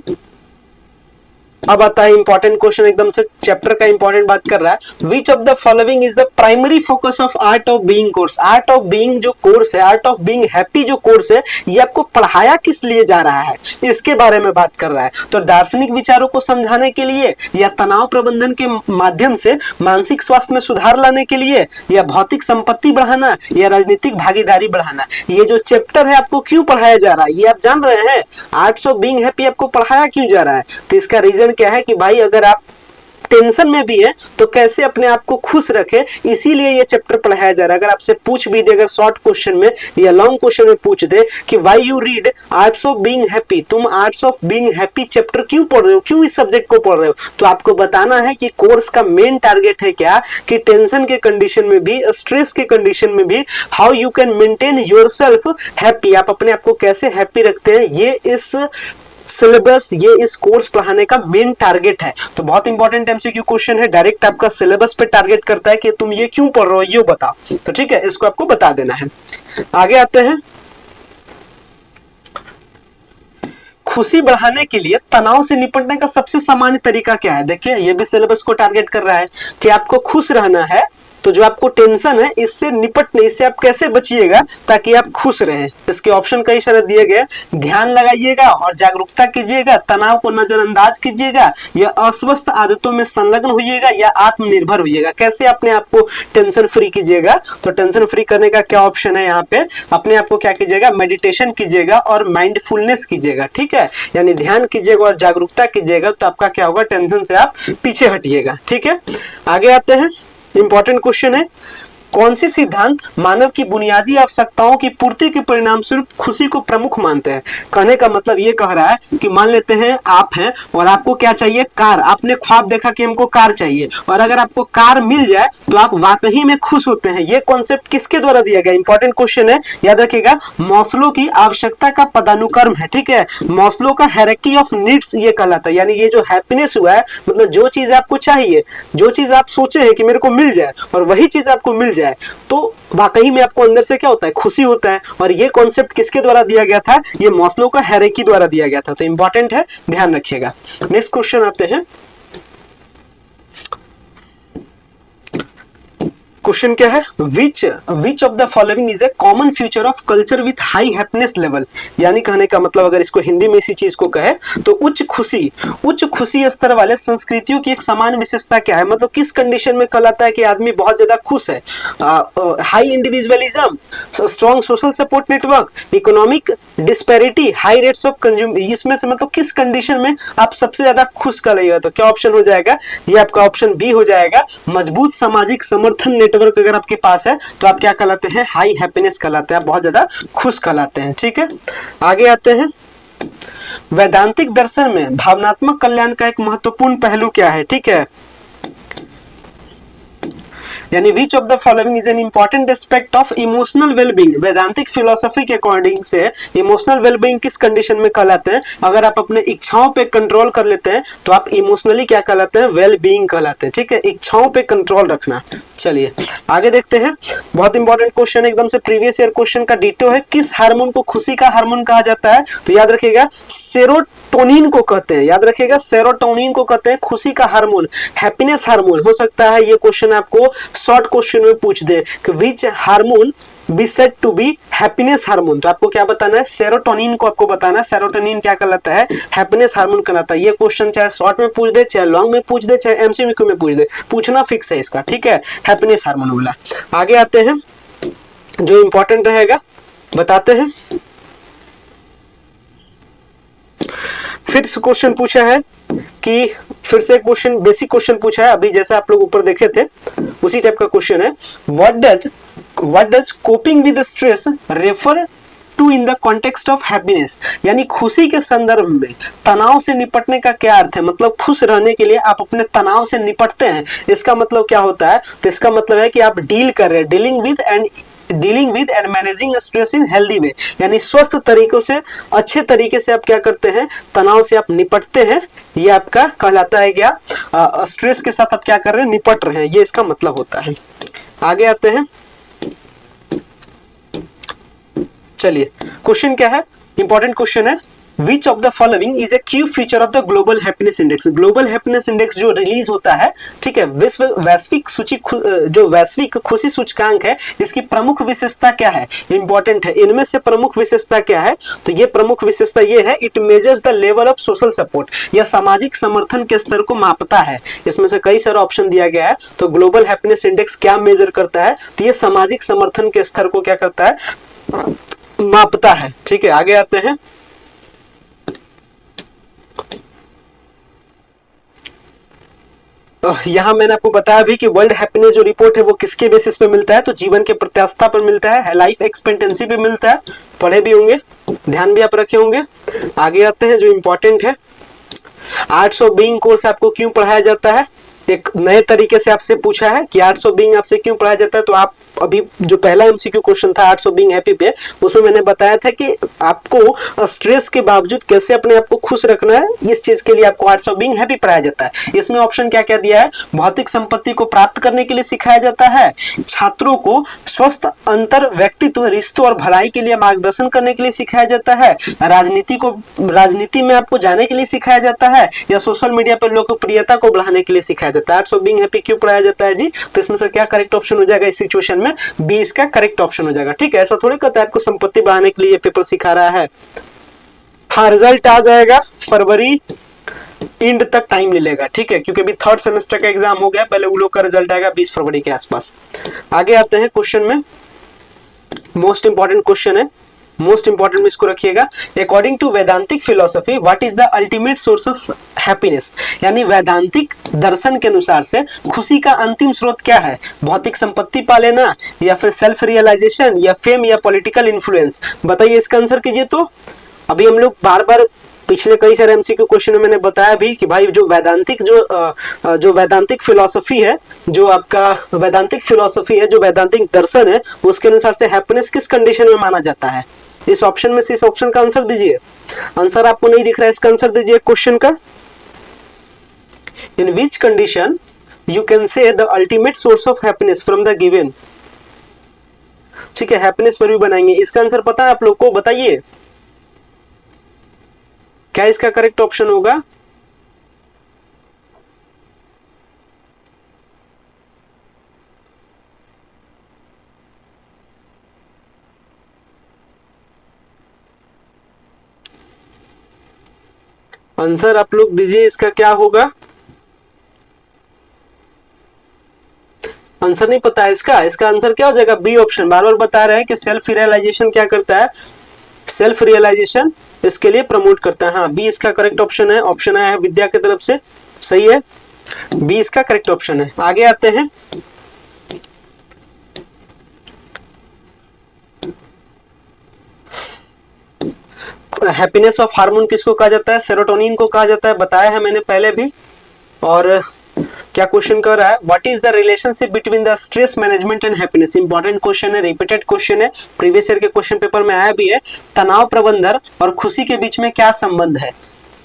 अब आता है इंपॉर्टेंट क्वेश्चन, एकदम से चैप्टर का इंपॉर्टेंट बात कर रहा है। Which of the following is the primary focus of art of being course. Art of being जो कोर्स है, आर्ट ऑफ बीइंग हैप्पी जो कोर्स है, ये आपको पढ़ाया किस लिए जा रहा है, इसके बारे में बात कर रहा है। तो दार्शनिक विचारों को समझाने के लिए, या तनाव प्रबंधन के माध्यम से मानसिक स्वास्थ्य में सुधार लाने के लिए, या भौतिक संपत्ति बढ़ाना, या राजनीतिक भागीदारी बढ़ाना। ये जो चैप्टर है आपको क्यों पढ़ाया जा रहा है, ये आप जान रहे हैं। आर्ट्स ऑफ बीइंग हैप्पी आपको पढ़ाया क्यों जा रहा है? तो इसका रीजन क्या है कि भाई अगर आप टेंशन में भी है तो कैसे अपने आप को खुश रखे, इसीलिए ये चैप्टर पढ़ाया जा रहा है। अगर आपसे पूछ भी दे, अगर शॉर्ट क्वेश्चन में या लॉन्ग क्वेश्चन में पूछ दे कि why you read arts of being happy, तुम arts of being happy chapter क्यों पढ़ रहे हो, क्यों इस सब्जेक्ट को पढ़ रहे हो, तो आपको बताना है कि कोर्स का मेन टारगेट है क्या, कि टेंशन के कंडीशन में भी, स्ट्रेस के कंडीशन में भी how you can maintain yourself happy, आप अपने आप को कैसे हैप्पी रखते हैं, ये इस सिलेबस, ये इस कोर्स पढ़ाने का मेन टारगेट है। तो बहुत इंपॉर्टेंट एमसीक्यू क्वेश्चन है, डायरेक्ट आपका सिलेबस पे टारगेट करता है कि तुम ये क्यों पढ़ रहे हो, ये बताओ। तो ठीक है, इसको आपको बता देना है। आगे आते हैं, खुशी बढ़ाने के लिए तनाव से निपटने का सबसे सामान्य तरीका क्या है। देखिए ये भी सिलेबस को टारगेट कर रहा है कि आपको खुश रहना है, तो जो आपको टेंशन है इससे निपटने, इससे आप कैसे बचिएगा ताकि आप खुश रहें। इसके ऑप्शन कई सारे दिए गए, ध्यान लगाइएगा और जागरूकता कीजिएगा, तनाव को नजरअंदाज कीजिएगा, या अस्वस्थ आदतों में संलग्न होइएगा, या आत्मनिर्भर होइएगा। कैसे अपने आप को टेंशन फ्री कीजिएगा, तो टेंशन फ्री करने का क्या ऑप्शन है यहाँ पे, अपने आप को क्या कीजिएगा, मेडिटेशन कीजिएगा और माइंडफुलनेस कीजिएगा। ठीक है, यानी ध्यान कीजिएगा और जागरूकता कीजिएगा, तो आपका क्या होगा, टेंशन से आप पीछे हटिएगा। ठीक है, आगे आते हैं, इंपॉर्टेंट क्वेश्चन है, कौन सी सिद्धांत मानव की बुनियादी आवश्यकताओं की पूर्ति के परिणाम स्वरूप खुशी को प्रमुख मानते हैं। कहने का मतलब ये कह रहा है कि मान लेते हैं आप हैं और आपको क्या चाहिए, कार। आपने ख्वाब देखा कि हमको कार चाहिए, और अगर आपको कार मिल जाए तो आप वाकई में खुश होते हैं। ये कॉन्सेप्ट किसके द्वारा दिया गया, इंपॉर्टेंट क्वेश्चन है, याद रखिएगा। मॉस्लो की आवश्यकता का पदानुक्रम है। ठीक है, मॉस्लो का हायरार्की ऑफ नीड्स ये कहलाता है। यानी ये जो हैप्पीनेस हुआ है, मतलब जो चीज आपको चाहिए, जो चीज आप सोचे हैं कि मेरे को मिल जाए और वही चीज आपको मिल जाए, तो वाकई में आपको अंदर से क्या होता है, खुशी होता है। और ये कॉन्सेप्ट किसके द्वारा दिया गया था, ये मॉस्लो का हायरार्की द्वारा दिया गया था। तो इंपॉर्टेंट है, ध्यान रखिएगा। नेक्स्ट क्वेश्चन आते हैं, क्वेश्चन क्या है, which of the following is A common future of culture with high happiness level. यानी कहने का मतलब अगर इसको हिंदी में इसी चीज को कहे तो उच्च खुशी स्तर वाले संस्कृतियों की एक समान विशेषता क्या है, मतलब किस कंडीशन में कहलाता है कि आदमी बहुत ज्यादा खुश है। High individualism, strong social support network, economic disparity, high rates of consume, इसमें से मतलब किस कंडीशन में आप सबसे ज्यादा खुश कहलाइएगा। तो क्या ऑप्शन हो जाएगा, ये आपका ऑप्शन बी हो जाएगा। मजबूत सामाजिक समर्थन नेटवर्क अगर आपके पास है तो आप क्या कहलाते हैं, हाई हैप्पीनेस कहलाते हैं, आप बहुत ज्यादा खुश कहलाते हैं। ठीक है, आगे आते हैं, वैदांतिक दर्शन में भावनात्मक कल्याण का एक महत्वपूर्ण पहलू क्या है। ठीक है, यानी which of the following is an important aspect of emotional wellbeing. Vedantic philosophy के अकॉर्डिंग से इमोशनल वेलबींग किस कंडीशन में कहलाते हैं, अगर आप अपने इच्छाओं पे कंट्रोल कर लेते हैं तो आप इमोशनली क्या कहलाते हैं, वेल बीइंग कहलाते हैं। ठीक है, इच्छाओं पे कंट्रोल रखना। चलिए आगे देखते हैं, बहुत इंपॉर्टेंट क्वेश्चन, एकदम से प्रीवियस ईयर क्वेश्चन का डिटो है। किस हार्मोन को खुशी का हार्मोन कहा जाता है, तो याद रखिएगा सेरोटोनिन को कहते हैं। याद रखिएगा, सेरोटोनिन को कहते हैं खुशी का हार्मोन, हैप्पीनेस हार्मोन। हो सकता है ये क्वेश्चन आपको शॉर्ट क्वेश्चन में पूछ दे कि which hormone be said to be happiness hormone, तो आपको क्या बताना है, सेरोटोनिन को आपको बताना है। सेरोटोनिन क्या कहलाता है, हैप्पीनेस हार्मोन कहलाता है। ये क्वेश्चन चाहे शॉर्ट में पूछ दे, चाहे लॉन्ग में पूछ दे, चाहे एमसीक्यू में पूछ दे, पूछना फिक्स है इसका। ठीक है, हैप्पीनेस हार्मोन बोला। आगे आते हैं, जो इंपॉर्टेंट रहेगा बताते हैं। फिर से क्वेश्चन पूछा है कि फिर से क्वेश्चन, बेसिक क्वेश्चन पूछा है, अभी जैसे आप लोग ऊपर देखे थे उसी टाइप का क्वेश्चन है। What does coping with stress refer to in the context of happiness. यानी खुशी के संदर्भ में तनाव से निपटने का क्या अर्थ है, मतलब खुश रहने के लिए आप अपने तनाव से निपटते हैं, इसका मतलब क्या होता है, तो इसका मतलब है कि आप डील कर रहे हैं, dealing with and managing stress in healthy way. यानी स्वस्थ तरीकों से, अच्छे तरीके से आप क्या करते हैं, तनाव से आप निपटते हैं। ये आपका कहलाता है क्या, स्ट्रेस के साथ आप क्या कर रहे हैं, निपट रहे हैं, ये इसका मतलब होता है। आगे आते हैं, चलिए क्वेश्चन क्या है, इंपॉर्टेंट क्वेश्चन है। Which of the following is a key feature of the global happiness index. Global happiness index जो रिलीज होता है, ठीक है, विश्व वैश्विक सूची, जो वैश्विक खुशी सूचकांक है, इसकी प्रमुख विशेषता क्या है, इंपॉर्टेंट है। इनमें से प्रमुख विशेषता क्या है, तो ये प्रमुख विशेषता ये है, it measures the level of social support, यह सामाजिक समर्थन के स्तर को मापता है। इसमें से कई सारा ऑप्शन दिया गया है, तो ग्लोबल हैप्पीनेस इंडेक्स क्या मेजर करता है, तो ये सामाजिक समर्थन के स्तर को क्या करता है, मापता है। ठीक है, आगे आते हैं। यहां मैंने आपको बताया भी कि वर्ल्ड हैप्पीनेस जो रिपोर्ट है वो किसके बेसिस पे मिलता है, तो जीवन के प्रत्याशा पर मिलता है, लाइफ एक्सपेक्टेंसी पे मिलता है। पढ़े भी होंगे, ध्यान भी आप रखे होंगे। आगे आते हैं जो इंपॉर्टेंट है, आर्ट्स ऑफ बीइंग कोर्स आपको क्यों पढ़ाया जाता है। एक नए तरीके से आपसे पूछा है कि आर्ट्स ऑफ बीइंग आपसे क्यों पढ़ाया जाता है, तो आप अभी जो पहला एमसीक्यू क्वेश्चन था आर्ट्स ऑफ बीइंग हैप्पी पे, उसमें मैंने बताया था कि आपको स्ट्रेस के बावजूद कैसे अपने आप को खुश रखना है, इस चीज के लिए आपको आर्ट्स ऑफ बीइंग हैप्पी पढ़ाया जाता है। इसमें ऑप्शन क्या क्या दिया है, भौतिक संपत्ति को प्राप्त करने के लिए सिखाया जाता है, छात्रों को स्वस्थ अंतर व्यक्तित्व रिश्तों और भलाई के लिए मार्गदर्शन करने के लिए सिखाया जाता है, राजनीति में आपको जाने के लिए सिखाया जाता है, या सोशल मीडिया पर लोकप्रियता को बढ़ाने के लिए सिखाया जाता है। आर्ट्स ऑफ बीइंग हैप्पी क्यों पढ़ाया जाता है जी, तो इसमें से क्या करेक्ट ऑप्शन हो जाएगा इस सिचुएशन में, बी इसका करेक्ट ऑप्शन हो जाएगा। ठीक है, ऐसा थोड़ी कहता है आपको संपत्ति बढ़ाने के लिए पेपर सिखा रहा है। हाँ, रिजल्ट आ जाएगा फरवरी एंड तक टाइम ले लेगा। ठीक है, क्योंकि अभी थर्ड सेमेस्टर का एग्जाम हो गया, पहले वो लोग का रिजल्ट आएगा 20 फरवरी के आसपास। आगे आते हैं क्वेश्चन में, मोस्ट इंपॉर्टेंट क्वेश्चन है, मोस्ट इंपॉर्टेंट में इसको रखिएगा। According to Vedantic philosophy what is the ultimate source of happiness, यानी वेदांतिक दर्शन के अनुसार से खुशी का अंतिम स्रोत क्या है, भौतिक संपत्ति पा लेना, या फिर सेल्फ रियलाइजेशन, या फेम, या पॉलिटिकल इन्फ्लुएंस। बताइए इसका आंसर कीजिए। तो अभी हम लोग बार बार पिछले कई सारे एमसीक्यू क्वेश्चन में मैंने बताया भी कि भाई जो वैदांतिक फिलॉसफी है, जो आपका वैदांतिक फिलॉसफी है, जो वैदांतिक दर्शन है, उसके अनुसार से हैप्पीनेस किस कंडीशन में माना जाता है। इस ऑप्शन में से इस ऑप्शन का आंसर दीजिए। आंसर आपको नहीं दिख रहा है, इसका आंसर दीजिए क्वेश्चन का। In which condition you can say the ultimate source of happiness from the given. ठीक है, हैप्पीनेस पर भी बनाएंगे। इसका आंसर पता है आप लोग को, बताइए क्या इसका करेक्ट ऑप्शन होगा। आंसर आप लोग दीजिए, इसका क्या होगा। आंसर नहीं पता है इसका, इसका आंसर क्या हो जाएगा, बी ऑप्शन। बार बार बता रहे हैं कि सेल्फ रियलाइजेशन क्या करता है, सेल्फ रियलाइजेशन इसके लिए प्रमोट करता है। हाँ, बी इसका करेक्ट ऑप्शन है। ऑप्शन आया है विद्या की तरफ से, सही है, बी इसका करेक्ट ऑप्शन है। आगे आते हैं, हैप्पीनेस ऑफ हार्मोन किसको कहा जाता है, सेरोटोनिन को कहा जाता है, बताया है मैंने पहले भी। और क्या क्वेश्चन कर रहा है, what is the relationship between the stress management and happiness. Important question है, रिपीटेड क्वेश्चन है, प्रीवियस ईयर के क्वेश्चन पेपर में आया भी है। तनाव प्रबंधन और खुशी के बीच में क्या संबंध है,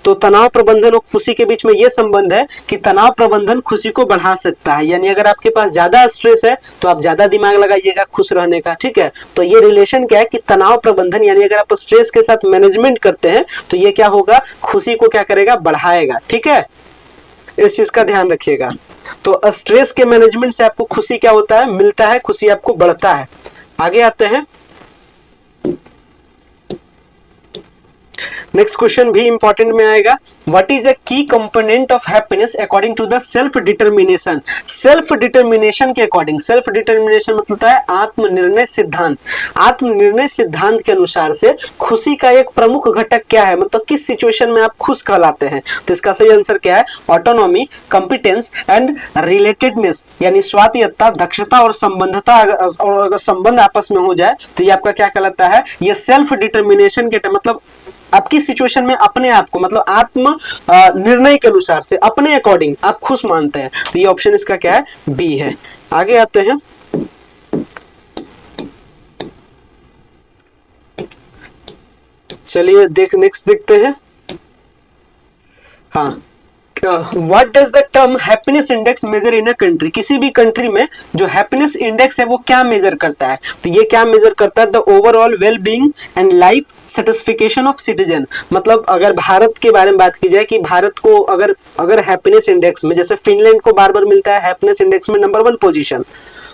तो तनाव प्रबंधन और खुशी के बीच में यह संबंध है कि तनाव प्रबंधन खुशी को बढ़ा सकता है, यानी अगर आपके पास ज्यादा स्ट्रेस है तो आप ज्यादा दिमाग लगाइएगा खुश रहने का। ठीक है, तो ये रिलेशन क्या है कि तनाव प्रबंधन, यानी अगर आप स्ट्रेस के साथ मैनेजमेंट करते हैं तो ये क्या होगा, खुशी को क्या करेगा, बढ़ाएगा। ठीक है, इस चीज का ध्यान रखिएगा। तो स्ट्रेस के मैनेजमेंट से आपको खुशी क्या होता है, मिलता है, खुशी आपको बढ़ता है। आगे आते हैं, नेक्स्ट क्वेश्चन भी इंपॉर्टेंट में आएगा, what is a key component of happiness according to the self determination. Self determination के अकॉर्डिंग, सेल्फ डिटर्मिनेशन मतलब है आत्मनिर्णय सिद्धांत। आत्मनिर्णय सिद्धांत के अनुसार से खुशी का एक प्रमुख घटक क्या है, मतलब किस सिचुएशन में आप खुश कहलाते हैं। तो इसका सही आंसर क्या है, ऑटोनॉमी, कॉम्पिटेंस एंड रिलेटेडनेस, यानी स्वायत्तता, दक्षता और संबंधता। और अगर संबंध आपस में हो जाए तो ये आपका क्या कहलाता है, ये सेल्फ डिटर्मिनेशन के मतलब आपकी सिचुएशन में अपने आप को, मतलब आत्म निर्णय के अनुसार से अपने अकॉर्डिंग आप खुश मानते हैं। तो ये ऑप्शन इसका क्या है, बी है। आगे आते हैं, चलिए नेक्स्ट देखते हैं। हाँ, what does the term happiness index measure in a country, किसी भी कंट्री में जो हैप्पीनेस इंडेक्स है वो क्या मेजर करता है, तो ये क्या मेजर करता है, the overall well being and life satisfaction of citizen. मतलब अगर भारत के बारे में बात की जाए कि भारत को अगर अगर हैप्पीनेस इंडेक्स में, जैसे फिनलैंड को बार बार मिलता है हैप्पीनेस इंडेक्स में नंबर 1 पोजीशन,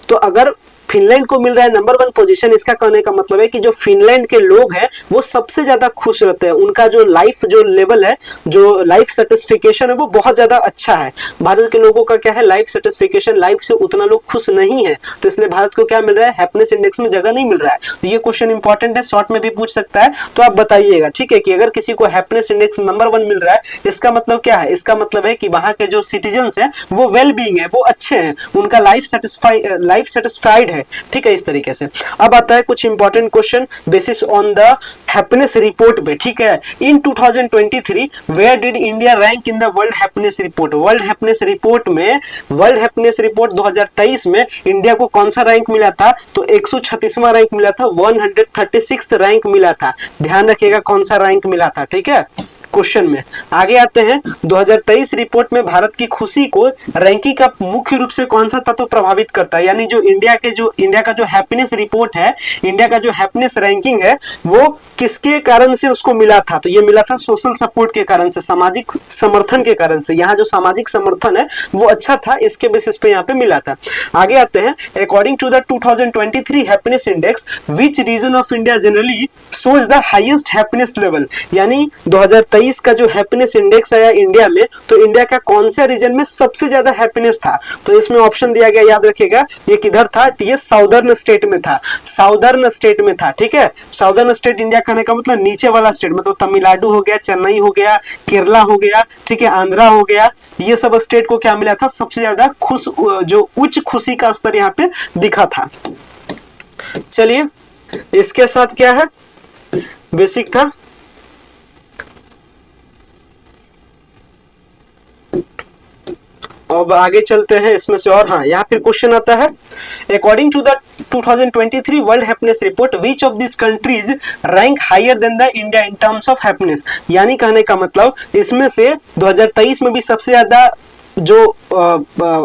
तो अगर फिनलैंड को मिल रहा है नंबर 1 पोजीशन, इसका कहने का मतलब है कि जो फिनलैंड के लोग हैं वो सबसे ज्यादा खुश रहते हैं, उनका जो लाइफ जो लेवल है, जो लाइफ सेटिस्फिकेशन है वो बहुत ज्यादा अच्छा है। भारत के लोगों का क्या है, लाइफ सेटिस्फिकेशन, लाइफ से उतना लोग खुश नहीं है, तो इसलिए भारत को क्या मिल रहा है, हैप्पीनेस इंडेक्स में जगह नहीं मिल रहा है। तो ये क्वेश्चन इंपॉर्टेंट है, शॉर्ट में भी पूछ सकता है, तो आप बताइएगा, ठीक है, कि अगर किसी को हैप्पीनेस इंडेक्स नंबर 1 मिल रहा है, इसका मतलब क्या है, इसका मतलब है कि वहां के जो सिटीजन्स हैं वो वेल बीइंग है, वो अच्छे हैं, उनका लाइफ सेटिस्फाइड है, ठीक है, इस तरीके से। अब आता है कुछ important question basis on the happiness report पे, ठीक है। In 2023 where did India rank in the world happiness report, world happiness report में, वर्ल्ड हैप्पीनेस रिपोर्ट 2023 में इंडिया को कौन सा रैंक मिला था, तो 136वां रैंक मिला था, 136th रैंक मिला था, ध्यान रखिएगा कौन सा रैंक मिला था, ठीक है, क्वेश्चन में। आगे आते हैं, 2023 रिपोर्ट में भारत की खुशी को रैंकिंग का मुख्य रूप से कौन सा तत्व प्रभावित करता है, यानी जो इंडिया का जो हैप्पीनेस रिपोर्ट है, इंडिया का जो हैप्पीनेस रैंकिंग है, वो किसके कारण से उसको मिला था, तो ये मिला था सोशल सपोर्ट के कारण से, सामाजिक समर्थन के कारण से। यहाँ जो सामाजिक समर्थन है वो अच्छा था, इसके बेसिस पे यहाँ पे मिला था। आगे आते हैं, according to the 2023 happiness index which region of India generally shows the highest happiness level, यानी 2023 का जो हैप्पीनेस इंडेक्स आया इंडिया में, तो इंडिया का कौन सा रीजन में सबसे ज्यादा हैप्पीनेस था, तो इसमें ऑप्शन दिया गया, याद रखिएगा ये किधर था, तो ये साउदर्न स्टेट में था, साउदर्न स्टेट में था, ठीक है। साउदर्न स्टेट इंडिया कहने का मतलब नीचे वाला स्टेट, मतलब तमिलनाडु हो गया, चेन्नई हो गया, केरला हो गया, ठीक है, आंध्रा हो गया, ये सब स्टेट को क्या मिला था, सबसे ज्यादा खुश, जो उच्च खुशी का स्तर यहाँ पे दिखा था। चलिए, इसके साथ क्या है, बेसिक था। अब आगे चलते हैं इसमें से, और हाँ, यहाँ फिर क्वेश्चन आता है, according to the 2023 world happiness report which of this countries rank higher than the India in terms of happiness, यानी कहने का मतलब इसमें से 2023 में भी सबसे ज्यादा जो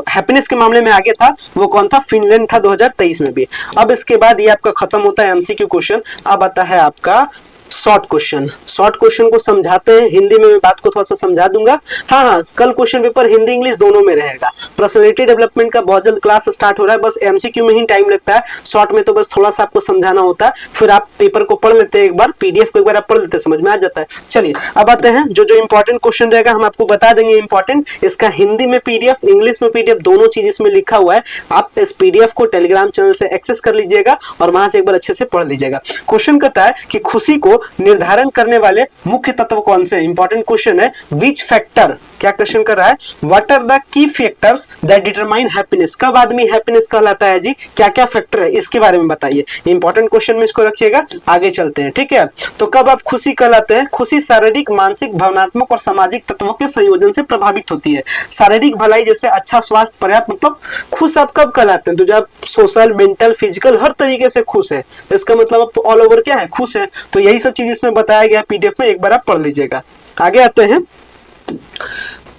हैप्पीनेस के मामले में आगे था वो कौन था, फिनलैंड था 2023 में भी। अब इसके बाद ये आपका खत्म होता है एमसीक्यू क्वेश्चन। अब आता है आपका शॉर्ट क्वेश्चन। शॉर्ट क्वेश्चन को समझाते हैं, हिंदी में मैं बात को थोड़ा सा समझा दूंगा। हाँ, कल क्वेश्चन पेपर हिंदी इंग्लिश दोनों में रहेगा। पर्सनालिटी डेवलपमेंट का बहुत जल्द क्लास स्टार्ट हो रहा है, बस एमसीक्यू में ही टाइम लगता है, शॉर्ट में तो बस थोड़ा सा आपको समझाना होता है, फिर आप पेपर को पढ़ लेते हैं एक बार, पीडीएफ को एक बार आप पढ़ लेते हैं, समझ में आ जाता है। चलिए अब आते हैं, जो जो इंपॉर्टेंट क्वेश्चन रहेगा हम आपको बता देंगे इंपॉर्टेंट। इसका हिंदी में पीडीएफ, इंग्लिश में पीडीएफ, दोनों चीज इसमें लिखा हुआ है। आप इस पीडीएफ को टेलीग्राम चैनल से एक्सेस कर लीजिएगा और वहां से एक बार अच्छे से पढ़ लीजिएगा। क्वेश्चन कहता है कि खुशी को निर्धारण करने वाले मुख्य तत्व कौन से, इंपॉर्टेंट क्वेश्चन है। विच फैक्टर, क्या क्वेश्चन कर रहा है, what are the key factors that determine happiness, कब आदमी हैप्पीनेस कहलाता है जी, क्या क्या फैक्टर है इसके बारे में बताइए। इंपॉर्टेंट क्वेश्चन में इसको रखिएगा, आगे चलते हैं, ठीक है। तो कब आप खुशी कहलाते हैं, खुशी शारीरिक, मानसिक, भावनात्मक और सामाजिक तत्वों के संयोजन से प्रभावित होती है। शारीरिक भलाई जैसे अच्छा स्वास्थ्य, पर्याप्त, मतलब खुश आप कब कहलाते हैं, तो जब सोशल, मेंटल, फिजिकल हर तरीके से खुश है, इसका मतलब आप ऑल ओवर क्या है, खुश है। तो यही सब चीज इसमें बताया गया पीडीएफ में, एक बार आप पढ़ लीजिएगा। आगे आते हैं,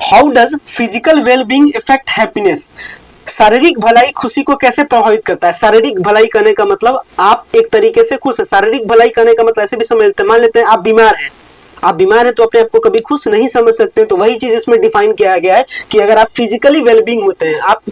how does physical wellbeing effect happiness, शारीरिक भलाई खुशी को कैसे प्रभावित करता है। शारीरिक भलाई करने का मतलब आप एक तरीके से खुश है, शारीरिक भलाई करने का मतलब ऐसे भी समझ लेते हैं, मान लेते हैं आप बीमार हैं, आप बीमार हैं तो अपने आप को कभी खुश नहीं समझ सकते, तो वही चीज इसमें डिफाइन किया गया है कि अगर आप फिजिकली वेलबींग होते हैं, आप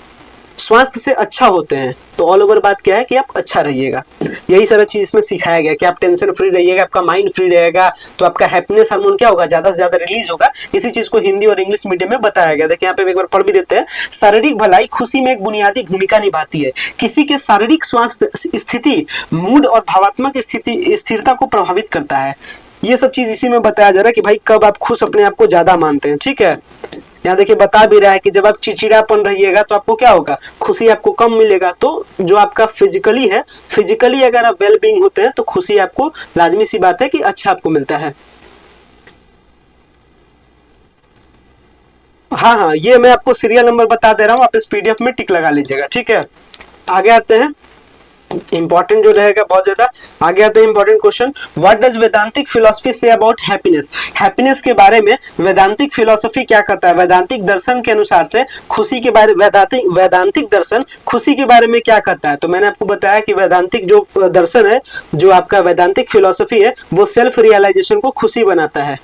स्वास्थ्य से अच्छा होते हैं, तो ऑल ओवर बात क्या है कि आप अच्छा रहिएगा। यही सारा चीज इसमें सिखाया गया कि आप टेंशन फ्री रहिएगा, आपका माइंड फ्री रहेगा, तो आपका हैप्पीनेस हार्मोन क्या होगा, ज्यादा से ज्यादा रिलीज होगा। इसी चीज को हिंदी और इंग्लिश मीडियम में बताया गया। देखिए यहाँ पे एक बार पढ़ भी देते हैं। शारीरिक भलाई खुशी में एक बुनियादी भूमिका निभाती है। किसी के शारीरिक स्वास्थ्य स्थिति मूड और भावात्मक स्थिति स्थिरता को प्रभावित करता है। ये सब चीज इसी में बताया जा रहा है कि भाई कब आप खुश अपने आप को ज्यादा मानते हैं, ठीक है। यहाँ देखिए बता भी रहा है कि जब आप चिड़चिड़ापन रहिएगा तो आपको क्या होगा, खुशी आपको कम मिलेगा। तो जो आपका फिजिकली है, फिजिकली अगर आप वेल बीइंग होते हैं तो खुशी आपको लाजमी सी बात है कि अच्छा आपको मिलता है। हाँ, ये मैं आपको सीरियल नंबर बता दे रहा हूँ, आप इस पीडीएफ में टिक लगा लीजिएगा, ठीक है। आगे आते हैं, इंपॉर्टेंट जो रहेगा बहुत ज्यादा। आगे आते हैं important question, what does वेदांतिक philosophy say about happiness. Happiness के बारे में वेदांतिक फिलोसफी क्या कहता है, वैदांतिक दर्शन के अनुसार से खुशी के बारे वैदांतिक दर्शन खुशी के बारे में क्या कहता है। तो मैंने आपको बताया कि वैदांतिक जो दर्शन है, जो आपका वैदांतिक फिलोसफी है, वो सेल्फ रियलाइजेशन को खुशी बनाता है।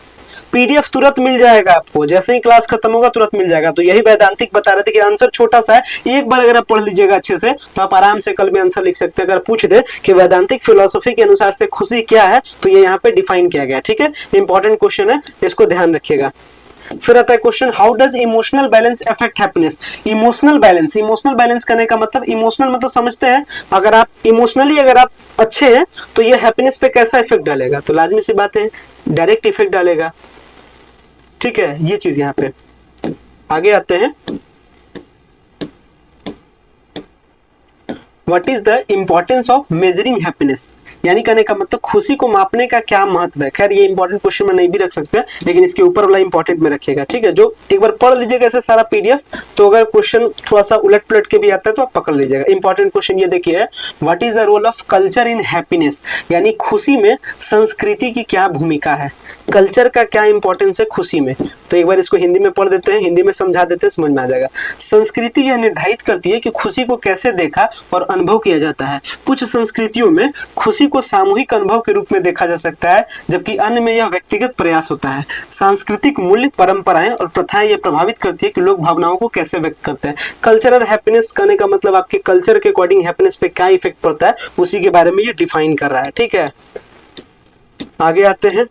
पीडीएफ तुरंत मिल जाएगा आपको, जैसे ही क्लास खत्म होगा तुरंत मिल जाएगा। तो यही वैदांतिक बता रहे थे कि आंसर छोटा सा है, एक बार अगर आप पढ़ लीजिएगा अच्छे से तो आप आराम से कल में आंसर लिख सकते हैं। अगर पूछ दे कि वैदांतिक फिलोसफी के अनुसार से खुशी क्या है, तो ये यहाँ पे डिफाइन किया गया। ठीक है, इंपॉर्टेंट क्वेश्चन है, इसको ध्यान रखिएगा। फिर आता है question, how does emotional balance affect happiness. Emotional balance करने का मतलब, इमोशनल मतलब समझते हैं, अगर आप इमोशनली अगर आप अच्छे हैं तो ये हैप्पीनेस पे कैसा इफेक्ट डालेगा। तो लाजमी सी बात है, डायरेक्ट इफेक्ट डालेगा। ठीक है, ये चीज यहाँ पे। आगे आते हैं, what is the importance of measuring happiness, यानी कहने का मतलब खुशी को मापने का क्या महत्व है। खैर ये इंपॉर्टेंट क्वेश्चन में नहीं भी रख सकते, लेकिन इसके ऊपर वाला इंपॉर्टेंट में रखिएगा। ठीक है, जो एक बार पढ़ लीजिएगा ऐसे सारा पीडीएफ, तो अगर क्वेश्चन थोड़ा सा उलट पुलट के भी आता है तो आप पकड़ लीजिएगा। इंपॉर्टेंट क्वेश्चन ये देखिए, what is the role of culture in happiness, यानी खुशी में संस्कृति की क्या भूमिका है, कल्चर का क्या इंपॉर्टेंस है खुशी में। तो एक बार इसको हिंदी में पढ़ देते हैं, हिंदी में समझा देते हैं, समझ में आ जाएगा। संस्कृति यह निर्धारित करती है कि खुशी को कैसे देखा और अनुभव किया जाता है। कुछ संस्कृतियों में खुशी को सामूहिक अनुभव के रूप में देखा जा सकता है, जबकि अन्य में यह व्यक्तिगत प्रयास होता है। सांस्कृतिक मूल्य, परंपराएं और प्रथाएं यह प्रभावित करती है कि लोग भावनाओं को कैसे व्यक्त करते हैं। कल्चरल हैप्पीनेस करने का मतलब आपके कल्चर के अकॉर्डिंग हैप्पीनेस पे क्या इफेक्ट पड़ता है, उसी के बारे में ये डिफाइन कर रहा है। ठीक है, आगे आते हैं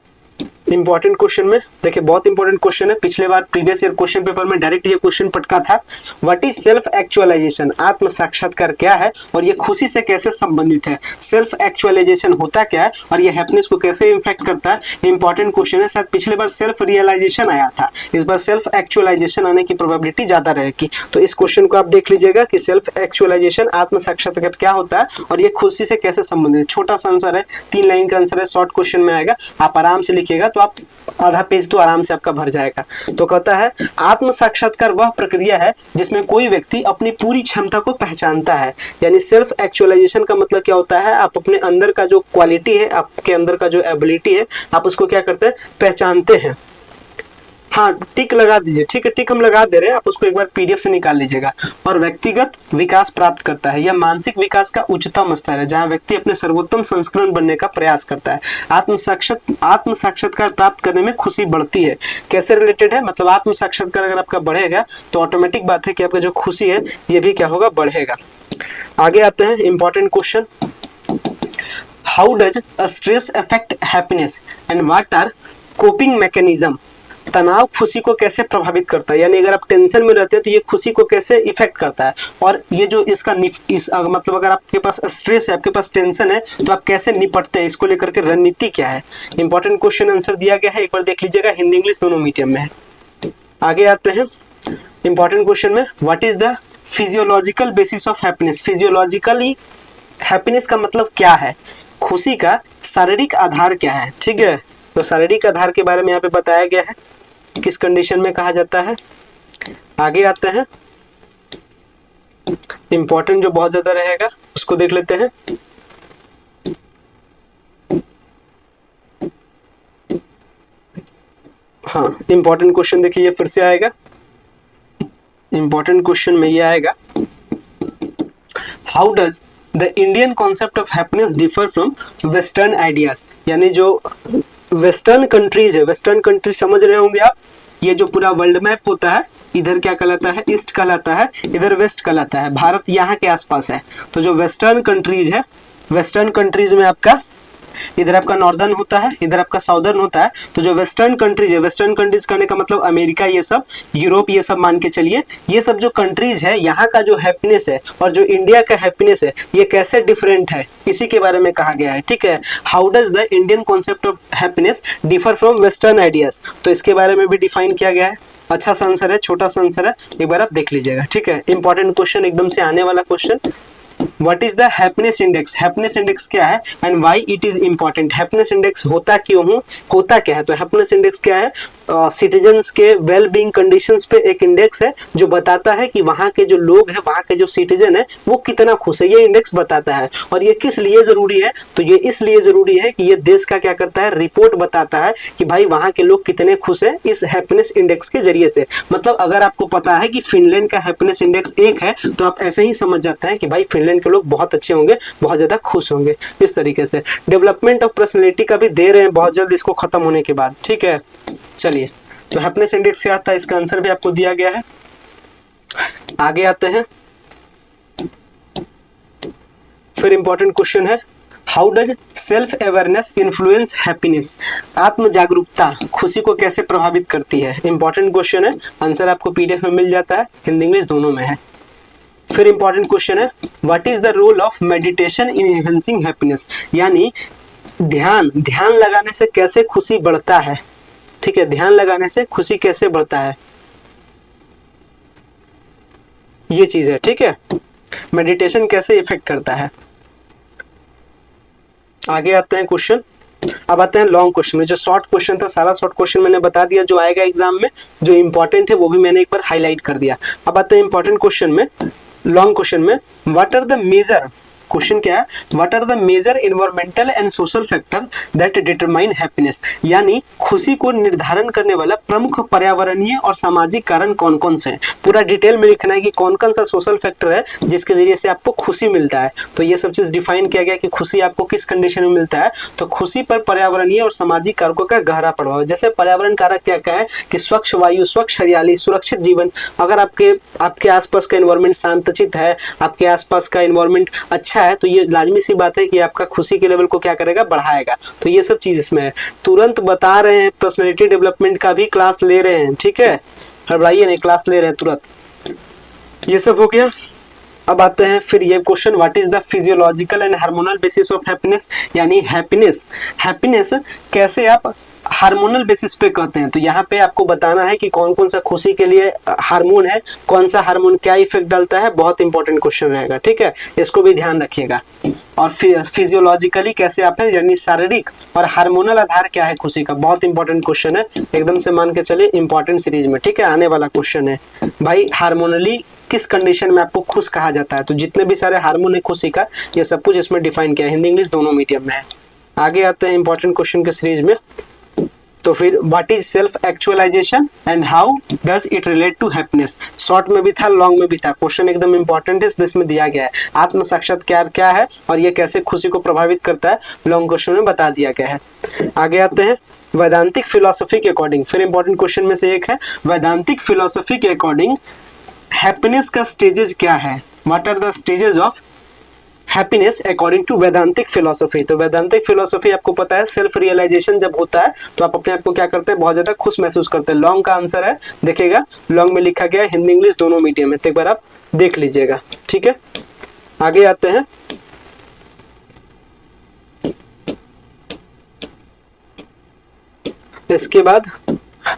इंपॉर्टेंट क्वेश्चन में। देखिए बहुत इंपॉर्टेंट क्वेश्चन है, पिछले बार प्रीवियस ईयर क्वेश्चन पेपर में डायरेक्ट ये क्वेश्चन पटका था। व्हाट इज सेल्फ एक्चुअलाइजेशन, आत्म साक्षात्कार क्या है और ये खुशी से कैसे संबंधित है। सेल्फ एक्चुअलाइजेशन होता क्या है और ये हैप्पीनेस को कैसे इम्पैक्ट करता है, इंपॉर्टेंट क्वेश्चन है। शायद पिछले बार सेल्फ रियलाइजेशन आया था, इस बार सेल्फ एक्चुअलाइजेशन आने की प्रोबेबिलिटी ज्यादा रहेगी। तो इस क्वेश्चन को आप देख लीजिएगा कि सेल्फ एक्चुअलाइजेशन, आत्म साक्षात्कार क्या होता है और ये खुशी से कैसे संबंधित है। छोटा सा आंसर है, 3 लाइन का आंसर है, शॉर्ट क्वेश्चन में आएगा, आप आराम से लिखिएगा तो आप आधा पेज तो आराम से आपका भर जाएगा। तो कहता है आत्म साक्षात्कार वह प्रक्रिया है जिसमें कोई व्यक्ति अपनी पूरी क्षमता को पहचानता है। यानी सेल्फ एक्चुअलाइजेशन का मतलब क्या होता है, आप अपने अंदर का जो क्वालिटी है, आपके अंदर का जो एबिलिटी है, आप उसको क्या करते हैं, पहचानते हैं। हाँ टिक लगा दीजिए, ठीक है, टिक हम लगा दे रहे हैं, आप उसको एक बार पीडीएफ से निकाल लीजिएगा। और व्यक्तिगत विकास प्राप्त करता है, यह मानसिक विकास का उच्चतम स्तर है जहाँ व्यक्ति अपने सर्वोत्तम संस्करण बनने का प्रयास करता है। आत्म साक्षात्कार प्राप्त करने में खुशी बढ़ती है। कैसे रिलेटेड है, मतलब आत्म साक्षात्कार अगर आपका बढ़ेगा तो ऑटोमेटिक बात है कि आपका जो खुशी है ये भी क्या होगा, बढ़ेगा। आगे आते हैं important question, how does stress affect happiness and what are coping mechanism. तनाव खुशी को कैसे प्रभावित करता है, यानी अगर आप टेंशन में रहते हैं तो ये खुशी को कैसे इफेक्ट करता है। और ये जो इसका मतलब अगर आपके पास स्ट्रेस है, आपके पास टेंशन है, तो आप कैसे निपटते हैं, इसको लेकर के रणनीति क्या है। इंपॉर्टेंट क्वेश्चन आंसर दिया गया है, एक बार देख लीजिएगा, हिंदी इंग्लिश दोनों मीडियम में है। आगे आते हैं इंपॉर्टेंट क्वेश्चन में, what is the physiological basis of happiness. Physiologically happiness का मतलब क्या है, खुशी का शारीरिक आधार क्या है। ठीक है, तो शारीरिक आधार के बारे में यहाँ पे बताया गया है, किस कंडीशन में कहा जाता है। आगे आते हैं, इंपॉर्टेंट जो बहुत ज्यादा रहेगा उसको देख लेते हैं। हाँ इंपॉर्टेंट क्वेश्चन देखिए, ये फिर से आएगा, इंपॉर्टेंट क्वेश्चन में ये आएगा, how does the Indian concept of happiness differ from western ideas. यानी जो वेस्टर्न कंट्रीज है, वेस्टर्न कंट्रीज समझ रहे होंगे आप, ये जो पूरा वर्ल्ड मैप होता है, इधर क्या कहलाता है, ईस्ट कहलाता है, इधर वेस्ट कहलाता है। भारत यहाँ के आसपास है। तो जो वेस्टर्न कंट्रीज है, वेस्टर्न कंट्रीज में आपका इधर आपका नॉर्दर्न होता है, इधर आपका साउदर्न होता है। तो जो वेस्टर्न कंट्रीज है, वेस्टर्न कंट्रीज कहने का मतलब अमेरिका, ये सब यूरोप, ये सब मान के चलिए, ये सब जो कंट्रीज है, यहाँ का जो हैप्पीनेस है और जो इंडिया का हैप्पीनेस है, ये कैसे डिफरेंट है, इसी के बारे में कहा गया है। ठीक है, how does the Indian concept of happiness differ from western ideas, तो इसके बारे में भी डिफाइन किया गया है। अच्छा सा आंसर है, छोटा सा आंसर है, एक बार आप देख लीजिएगा। ठीक है, इंपॉर्टेंट क्वेश्चन, एकदम से आने वाला question. What is the happiness index, happiness index क्या है and why it is important, happiness index होता क्यों हूँ, होता क्या है। तो हैप्पीनेस इंडेक्स क्या है, सिटीजन्स के वेल बीइंग कंडीशंस पे एक इंडेक्स है जो बताता है कि वहाँ के जो लोग हैं, वहाँ के जो सिटीजन है वो कितना खुश है, ये इंडेक्स बताता है। और ये किस लिए जरूरी है, तो ये इसलिए जरूरी है कि ये देश का क्या करता है, रिपोर्ट बताता है कि भाई वहाँ के लोग कितने खुश हैं इस हैप्पीनेस इंडेक्स के जरिए से। मतलब अगर आपको पता है कि फिनलैंड का हैप्पीनेस इंडेक्स 1 है तो आप ऐसे ही समझ जाते हैं कि भाई फिनलैंड के लोग बहुत अच्छे होंगे, बहुत ज्यादा खुश होंगे। इस तरीके से डेवलपमेंट ऑफ पर्सनैलिटी का भी दे रहे हैं बहुत जल्द इसको खत्म होने के बाद, ठीक है। चलिए, तो हैप्पीनेस इंडेक्स क्या था, इसका आंसर भी आपको दिया गया है। आगे आते हैं, फिर इंपॉर्टेंट क्वेश्चन है, how does self awareness influence happiness, आत्म जागरूकता खुशी को कैसे प्रभावित करती है। इंपॉर्टेंट क्वेश्चन है, आंसर आपको पीडीएफ में मिल जाता है, हिंदी इंग्लिश दोनों में है। फिर इंपॉर्टेंट क्वेश्चन है, what is the role of meditation in enhancing happiness, यानी ध्यान लगाने से कैसे खुशी बढ़ता है, ठीक है, ध्यान लगाने से खुशी कैसे बढ़ता है, ये चीज है, ठीक है, मेडिटेशन कैसे इफेक्ट करता है। आगे आते हैं क्वेश्चन, अब आते हैं लॉन्ग क्वेश्चन में। जो शॉर्ट क्वेश्चन था सारा शॉर्ट क्वेश्चन मैंने बता दिया जो आएगा एग्जाम में, जो इंपॉर्टेंट है वो भी मैंने एक बार हाईलाइट कर दिया। अब आते हैं इंपॉर्टेंट क्वेश्चन में, लॉन्ग क्वेश्चन में, what are the major, question क्या है, what are the major environmental and social factor that determine happiness, यानी खुशी को निर्धारण करने वाला प्रमुख पर्यावरणीय और सामाजिक कारण कौन कौन से हैं। पूरा डिटेल में लिखना है कि कौन कौन सा सोशल फैक्टर है जिसके जरिए से आपको खुशी मिलता है। तो ये सब चीज डिफाइन किया गया कि खुशी आपको किस कंडीशन में मिलता है। तो खुशी पर पर्यावरणीय और सामाजिक कारकों का गहरा प्रभाव है। जैसे पर्यावरण कारक क्या क्या है कि स्वच्छ वायु, स्वच्छ हरियाली, सुरक्षित जीवन। अगर आपके आसपास का एनवायरमेंट शांतचित है, आपके आसपास का एनवायरमेंट अच्छा है, तो ये लाजमी सी बात है कि आपका खुशी के लेवल को क्या करेगा, बढ़ाएगा। तो ये सब चीज इसमें है। तुरंत बता रहे हैं, पर्सनैलिटी डेवलपमेंट का भी क्लास ले रहे हैं, ठीक है, घबराइए नहीं, क्लास ले रहे हैं तुरंत। ये सब हो गया। अब आते हैं फिर ये question, what is the physiological and hormonal basis of happiness, यानी हैप्पीनेस कैसे आप हार्मोनल बेसिस पे कहते हैं। तो यहाँ पे आपको बताना है कि कौन कौन सा खुशी के लिए हार्मोन है, कौन सा हार्मोन क्या इफेक्ट डालता है। बहुत इंपॉर्टेंट क्वेश्चन रहेगा, ठीक है, इसको भी ध्यान रखिएगा। और फिजियोलॉजिकली कैसे आप है, यानी शारीरिक और हार्मोनल आधार क्या है खुशी का। बहुत इंपॉर्टेंट क्वेश्चन है, एकदम से मान के चलिए इंपॉर्टेंट सीरीज में, ठीक है, आने वाला क्वेश्चन है भाई, हार्मोनली किस कंडीशन में आपको खुश कहा जाता है। तो जितने भी सारे हार्मोन है खुशी का, ये सब कुछ इसमें डिफाइन किया है, हिंदी इंग्लिश दोनों मीडियम में है। आगे आते हैं इंपॉर्टेंट क्वेश्चन के सीरीज में। तो फिर what is self actualisation and how does it relate to happiness, short में भी था, लॉन्ग में भी था, क्वेश्चन एकदम इंपॉर्टेंट है, इसमें दिया गया है। आत्म साक्षात्कार क्या है और ये कैसे खुशी को प्रभावित करता है, लॉन्ग क्वेश्चन में बता दिया गया है। आगे आते हैं वैदांतिक फिलोसफी के अकॉर्डिंग, फिर इंपॉर्टेंट क्वेश्चन में से एक है, वैदांतिक फिलोसफी के अकॉर्डिंग हैप्पीनेस का स्टेजेस क्या है, what are the stages of happiness according to Vedantic philosophy. तो वैदांतिक फिलोसफी आपको पता है सेल्फ रियलाइजेशन जब होता है तो आप अपने आप को क्या करते हैं, बहुत ज्यादा खुश महसूस करते हैं। लॉन्ग का आंसर है, देखिएगा लॉन्ग में लिखा गया है, हिंदी इंग्लिश दोनों मीडियम में, तो एक बार आप देख लीजिएगा, ठीक है। आगे आते हैं, इसके बाद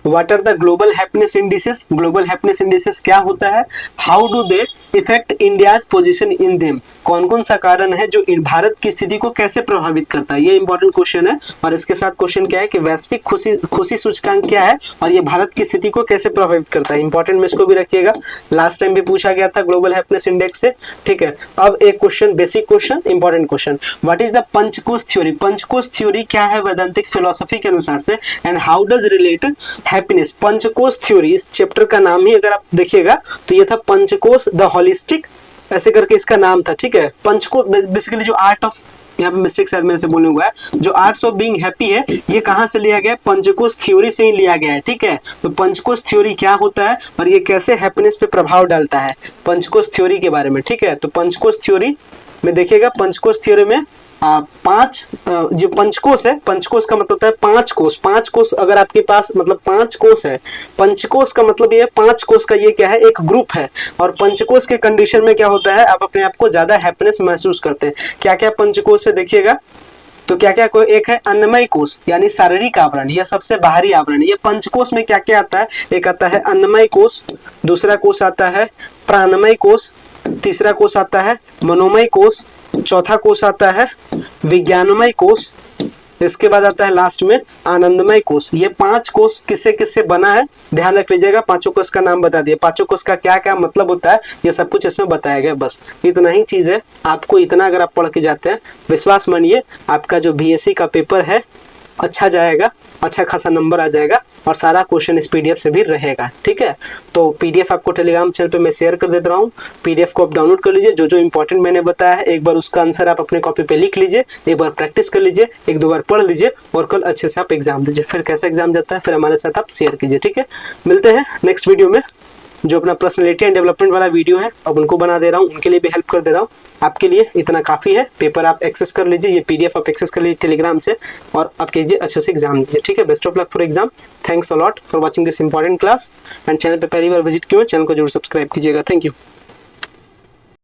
what are the global happiness indices, global happiness indices क्या होता है, how do they effect India's position in them, कौन कौन सा कारण है जो भारत की स्थिति को कैसे प्रभावित करता है, ये इंपॉर्टेंट क्वेश्चन है। और इसके साथ क्वेश्चन क्या है कि वैश्विक खुशी सूचकांक क्या है और ये भारत की स्थिति को कैसे प्रभावित करता है, इंपॉर्टेंट में इसको भी रखिएगा, लास्ट टाइम भी पूछा गया था ग्लोबल हैप्पीनेस इंडेक्स से, ठीक है। अब एक question, basic question, important question, what is the panchkosh theory, panchkosh theory क्या है वैदांतिक फिलोसफी के अनुसार से, and how does relate happiness. Panchkosh theory, इस चैप्टर का नाम ही अगर आप देखिएगा तो ये था पंचकोश द होलिस्टिक, ऐसे करके इसका नाम था, ठीक है। पंचकोश बेसिकली जो आर्ट ऑफ, यहाँ पे मिस्टेक शायद मेरे से बोलने हुआ है, जो आर्ट्स ऑफ बीइंग हैप्पी है ये कहाँ से लिया गया है, पंचकोश थ्योरी से ही लिया गया है, ठीक है। तो पंचकोश थ्योरी क्या होता है और ये कैसे हैप्पीनेस पे प्रभाव डालता है, पंचकोश थ्योरी के बारे में, ठीक है। तो पंचकोश थ्योरी में देखिएगा, पंचकोश थ्योरी में पांच जो पंचकोश है, पंचकोश का मतलब होता है पांच कोश, पांच कोश अगर आपके पास मतलब पांच कोश है, पंचकोश का मतलब ये पांच कोश का ये क्या है, एक ग्रुप है। और पंचकोश के कंडीशन में क्या होता है, आप अपने आप को ज्यादा हैप्पीनेस महसूस करते हैं। क्या क्या पंचकोश है देखिएगा, तो क्या क्या कोई एक है अन्नमय कोश यानी शारीरिक आवरण, यह सबसे बाहरी आवरण है। ये पंचकोश में क्या क्या आता है, एक आता है अन्नमय कोश, दूसरा कोश आता है प्राणमय कोश, तीसरा कोष आता है मनोमय कोष, चौथा कोष आता है विज्ञानमय कोष, इसके बाद आता है लास्ट में आनंदमय कोष। ये 5 कोष किससे किससे बना है ध्यान रख लीजिएगा। 5 कोष का नाम बता दिए, 5 कोष का क्या क्या मतलब होता है ये सब कुछ इसमें बताया गया। बस इतना ही चीज है, आपको इतना अगर आप पढ़ के जाते हैं विश्वास मानिए आपका जो बीएससी का पेपर है अच्छा जाएगा, अच्छा खासा नंबर आ जाएगा और सारा क्वेश्चन इस पीडीएफ से भी रहेगा। ठीक है, तो पीडीएफ आपको टेलीग्राम चैनल पे मैं शेयर कर देता हूँ, पीडीएफ को आप डाउनलोड कर लीजिए। जो जो इंपॉर्टेंट मैंने बताया है एक बार उसका आंसर आप अपने कॉपी पे लिख लीजिए, एक बार प्रैक्टिस कर लीजिए, 1-2 बार पढ़ लीजिए और कल अच्छे से आप एग्जाम दीजिए। फिर कैसा एग्जाम जाता है फिर हमारे साथ आप शेयर कीजिए। ठीक है, मिलते हैं नेक्स्ट वीडियो में। जो अपना पर्सनैलिटी एंड डेवलपमेंट वाला वीडियो है अब उनको बना दे रहा हूँ, उनके लिए भी हेल्प कर दे रहा हूँ। आपके लिए इतना काफ़ी है, पेपर आप एक्सेस कर लीजिए, ये पीडीएफ आप एक्सेस कर लीजिए टेलीग्राम से और आप कीजिए अच्छे से एग्जाम दीजिए। ठीक है, best of luck for exam. Thanks a lot for watching this important class and channel पे पहली बार विजिट किया चैनल को जरूर सब्सक्राइब कीजिएगा। Thank you.